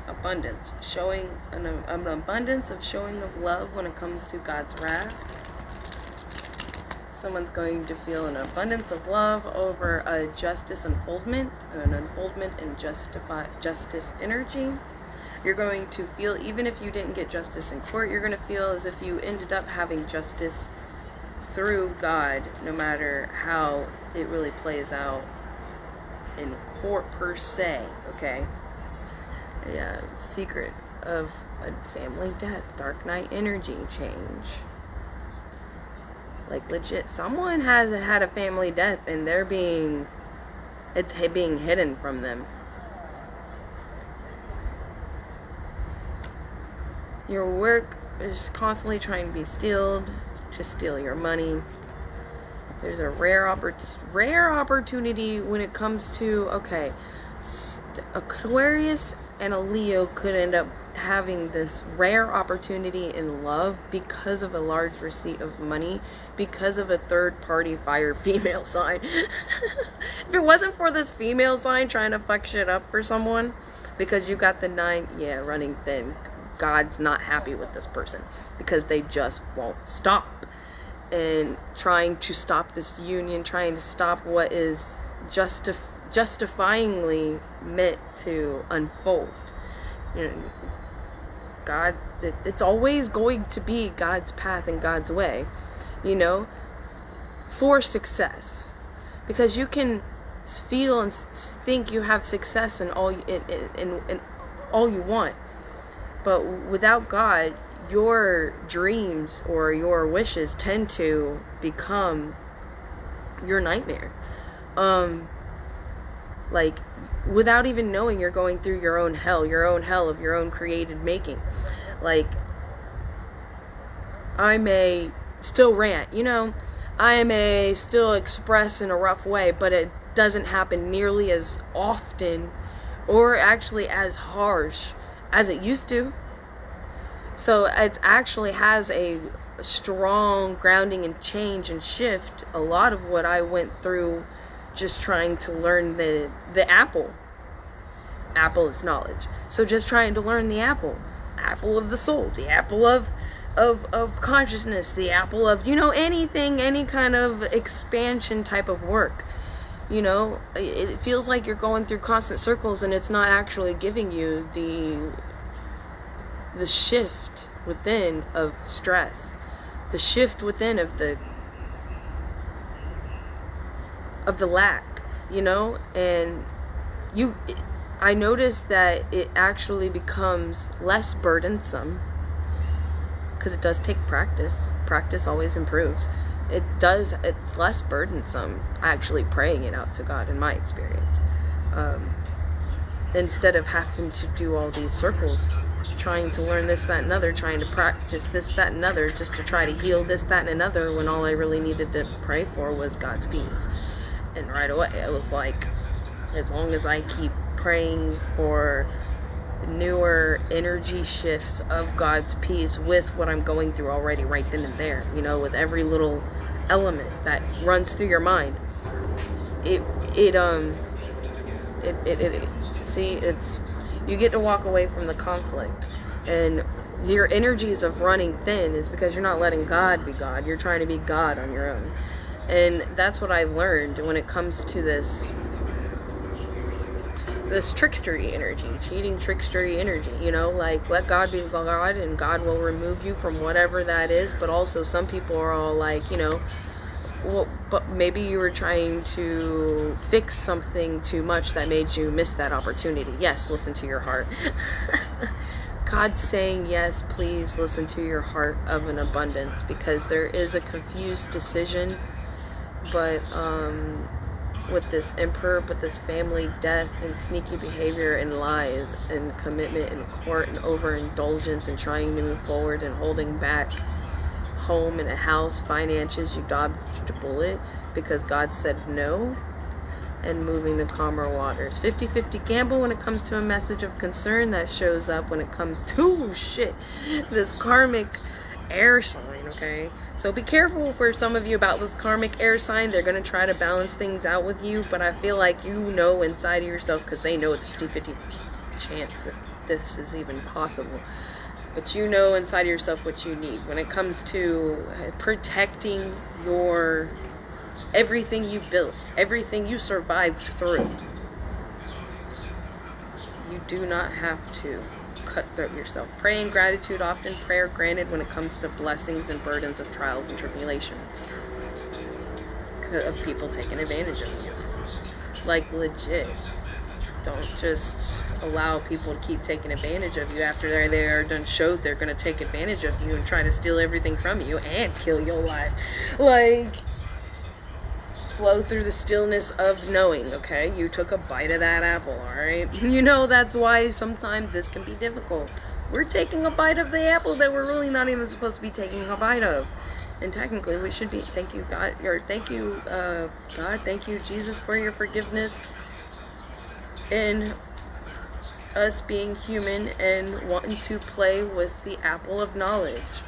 Abundance, showing an abundance of showing of love when it comes to God's wrath. Someone's going to feel an abundance of love over a justice unfoldment, an unfoldment in justice energy. You're going to feel, even if you didn't get justice in court, you're going to feel as if you ended up having justice through God, no matter how it really plays out in court per se, okay? Yeah, secret of a family death, dark night energy change. Like legit, someone has had a family death and it's being hidden from them. Your work is constantly trying to be stealed, to steal your money. There's a rare opportunity when it comes to, okay, Aquarius and a Leo could end up having this rare opportunity in love because of a large receipt of money, because of a third party fire female sign. If it wasn't for this female sign trying to fuck shit up for someone, because you got the 9, yeah, running thin, God's not happy with this person because they just won't stop. And trying to stop this union, trying to stop what is justifyingly meant to unfold. You know, God, it's always going to be God's path and God's way, you know, for success. Because you can feel and think you have success in all you want. But without God, your dreams or your wishes tend to become your nightmare. Like, without even knowing, you're going through your own hell of your own created making. Like, I may still rant, you know, I may still express in a rough way, but it doesn't happen nearly as often or actually as harsh as it used to. So it actually has a strong grounding and change and shift. A lot of what I went through just trying to learn the apple. Apple is knowledge. So just trying to learn the apple of the soul, the apple of consciousness, the apple of, you know, anything, any kind of expansion type of work. You know, it feels like you're going through constant circles and it's not actually giving you the shift within of stress, the shift within of the lack, you know. And I noticed that it actually becomes less burdensome, because it does take practice. Practice always improves. It's less burdensome actually praying it out to God, in my experience, instead of having to do all these circles, trying to learn this, that, and other, trying to practice this, that, and other, just to try to heal this, that, and another, when all I really needed to pray for was God's peace. And right away, it was like, as long as I keep praying for newer energy shifts of God's peace with what I'm going through already right then and there, you know, with every little element that runs through your mind, you get to walk away from the conflict. And your energies of running thin is because you're not letting God be God. You're trying to be God on your own. And that's what I've learned when it comes to this trickstery energy, cheating trickstery energy, you know, like, let God be God and God will remove you from whatever that is. But also some people are all like, you know, well, but maybe you were trying to fix something too much that made you miss that opportunity. Yes, listen to your heart. God's saying, yes, please listen to your heart of an abundance, because there is a confused decision. But with this emperor, with this family death and sneaky behavior and lies and commitment in court and overindulgence and trying to move forward and holding back home and a house, finances, you dodged a bullet because God said no. and moving to calmer waters. 50-50 gamble when it comes to a message of concern that shows up when it comes to this karmic air sign, okay? So be careful for some of you about this karmic air sign. They're going to try to balance things out with you, but I feel like you know inside of yourself, because they know it's 50-50 chance that this is even possible. But you know inside of yourself what you need when it comes to protecting your everything you built, everything you survived through. You do not have to cutthroat yourself. Pray in gratitude, often prayer granted when it comes to blessings and burdens of trials and tribulations of people taking advantage of you. Like legit. Don't just allow people to keep taking advantage of you after they are done showed they're going to take advantage of you and try to steal everything from you and kill your life. Like, flow through the stillness of knowing, okay? You took a bite of that apple, alright? You know that's why sometimes this can be difficult. We're taking a bite of the apple that we're really not even supposed to be taking a bite of. And technically we should be, thank you God, or thank you God, thank you Jesus for your forgiveness and us being human and wanting to play with the apple of knowledge.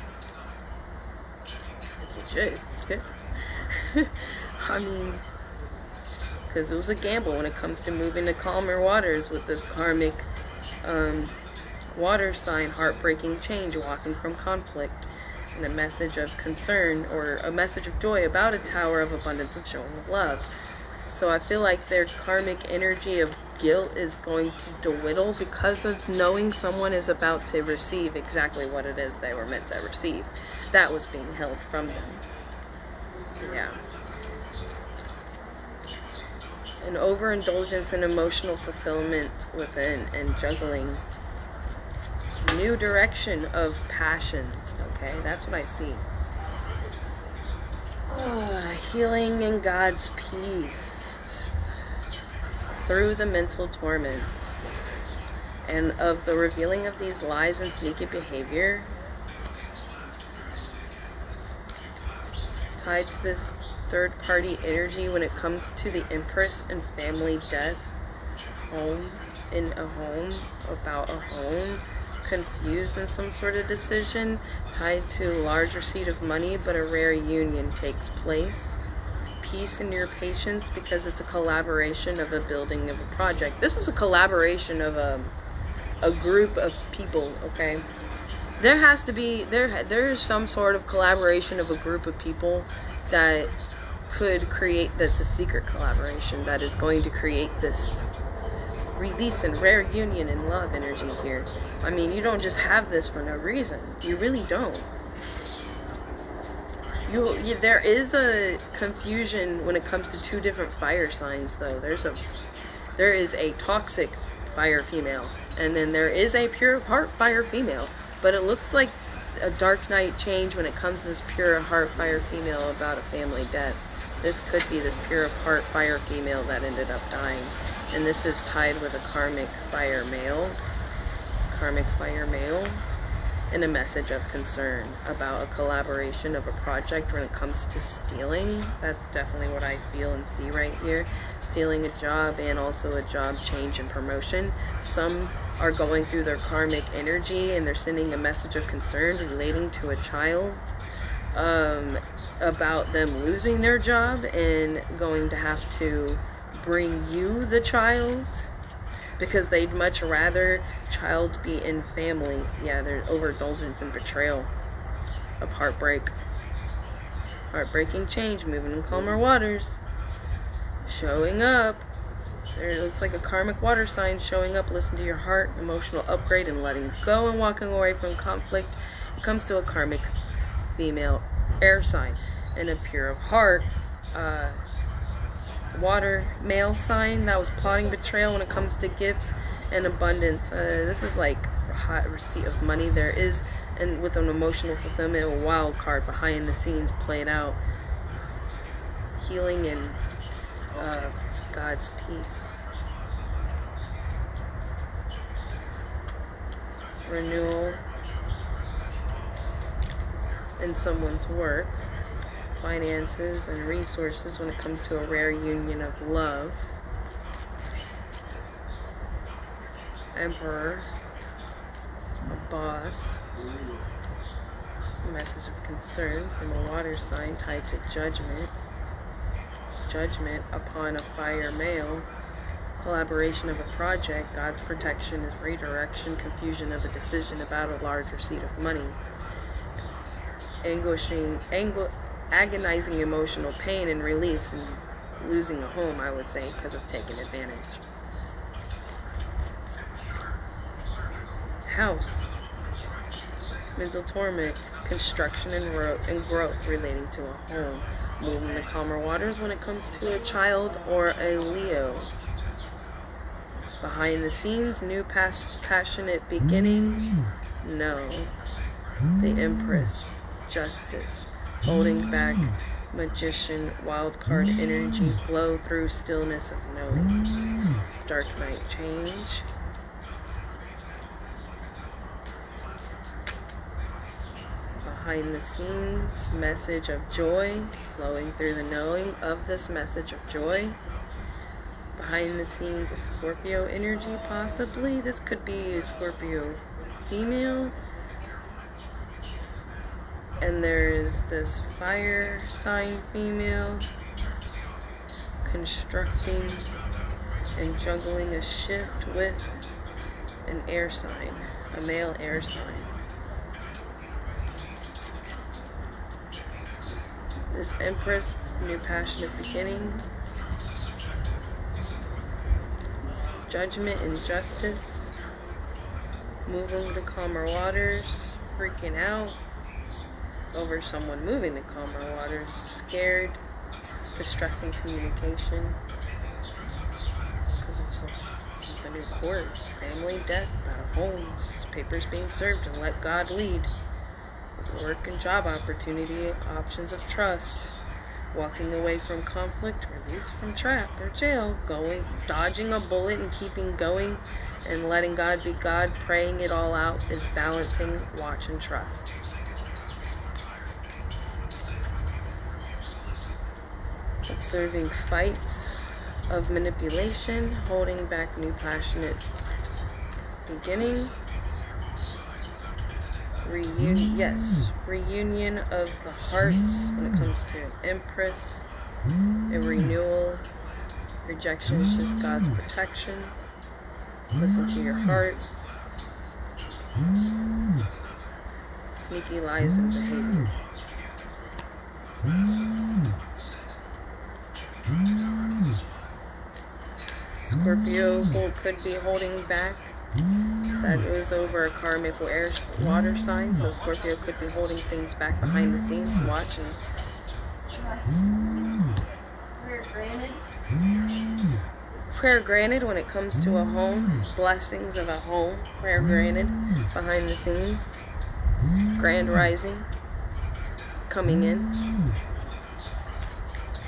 It's legit. I mean, because it was a gamble when it comes to moving to calmer waters with this karmic water sign, heartbreaking change, walking from conflict, and a message of concern or a message of joy about a tower of abundance of showing of love. So I feel like their karmic energy of guilt is going to dwindle because of knowing someone is about to receive exactly what it is they were meant to receive. That was being held from them. Yeah. An overindulgence in emotional fulfillment within and juggling new direction of passions, okay? That's what I see. Healing in God's peace through the mental torment and of the revealing of these lies and sneaky behavior tied to this third-party energy when it comes to the Empress and family death, home in a home, about a home, confused in some sort of decision, tied to a large receipt of money, but a rare union takes place. Peace in your patience because it's a collaboration of a building of a project. This is a collaboration of a group of people, okay? There has to be, there's some sort of collaboration of a group of people that could create, that's a secret collaboration that is going to create this release and rare union and love energy here. I mean, you don't just have this for no reason. You really don't. There is a confusion when it comes to two different fire signs, though. There is a toxic fire female, and then there is a pure heart fire female. But it looks like a dark night change when it comes to this pure heart fire female about a family death. This could be this pure heart fire female that ended up dying. And this is tied with a karmic fire male. And a message of concern about a collaboration of a project when it comes to stealing. That's definitely what I feel and see right here. Stealing a job and also a job change and promotion. Some are going through their karmic energy and they're sending a message of concern relating to a child about them losing their job and going to have to bring you the child because they'd much rather child be in family. Yeah, there's overindulgence and betrayal of heartbreak. Heartbreaking change, moving in calmer waters. Showing up. There looks like a karmic water sign showing up. Listen to your heart, emotional upgrade and letting go and walking away from conflict. It comes to a karmic female air sign and a pure of heart water male sign that was plotting betrayal when it comes to gifts and abundance. This is like a hot receipt of money. There is, and with an emotional fulfillment, a wild card behind the scenes played out. Healing and God's peace. Renewal in someone's work. Finances and resources when it comes to a rare union of love. Emperor, a boss, a message of concern from a water sign tied to judgment, judgment upon a fire male, collaboration of a project, God's protection is redirection, confusion of a decision about a large receipt of money, agonizing emotional pain and release, and losing a home, I would say, because of taking advantage. House, mental torment, construction and growth relating to a home, moving to calmer waters when it comes to a child or a Leo. Behind the scenes, new passionate beginning, no. The Empress, justice, holding back, magician, wild card energy, flow through stillness of knowing. Dark night change. Behind the scenes, message of joy, flowing through the knowing of this message of joy. Behind the scenes, a Scorpio energy, possibly. This could be a Scorpio female. And there is this fire sign female constructing and juggling a shift with an air sign, a male air sign. This Empress, new passionate beginning, judgment and justice, moving to calmer waters, freaking out over someone moving to calmer waters, scared, distressing communication because of something in court, family death, about homes, papers being served, and let God lead. Work and job opportunity, options of trust, walking away from conflict, release from trap or jail, dodging a bullet and keeping going, and letting God be God, praying it all out is balancing, watch and trust. Observing fights of manipulation, holding back new passionate beginning. Reunion of the hearts when it comes to an Empress, a renewal. Rejection is just God's protection. Listen to your heart. Sneaky lies and behavior. Scorpio could be holding back. That was over a karmic water sign, so Scorpio could be holding things back behind the scenes, watching. Trust. Prayer granted. Prayer granted when it comes to a home. Blessings of a home. Prayer granted behind the scenes. Grand rising coming in.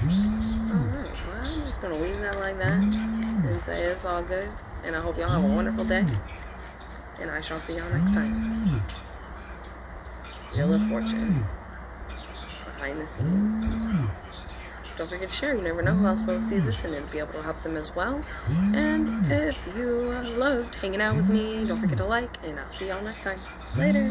Alright, well, I'm just going to leave that like that and say it's all good. And I hope y'all have a wonderful day. And I shall see y'all next time. Wheel of Fortune. Behind the scenes. Don't forget to share. You never know who else will see this and be able to help them as well. And if you loved hanging out with me, don't forget to like. And I'll see y'all next time. Later.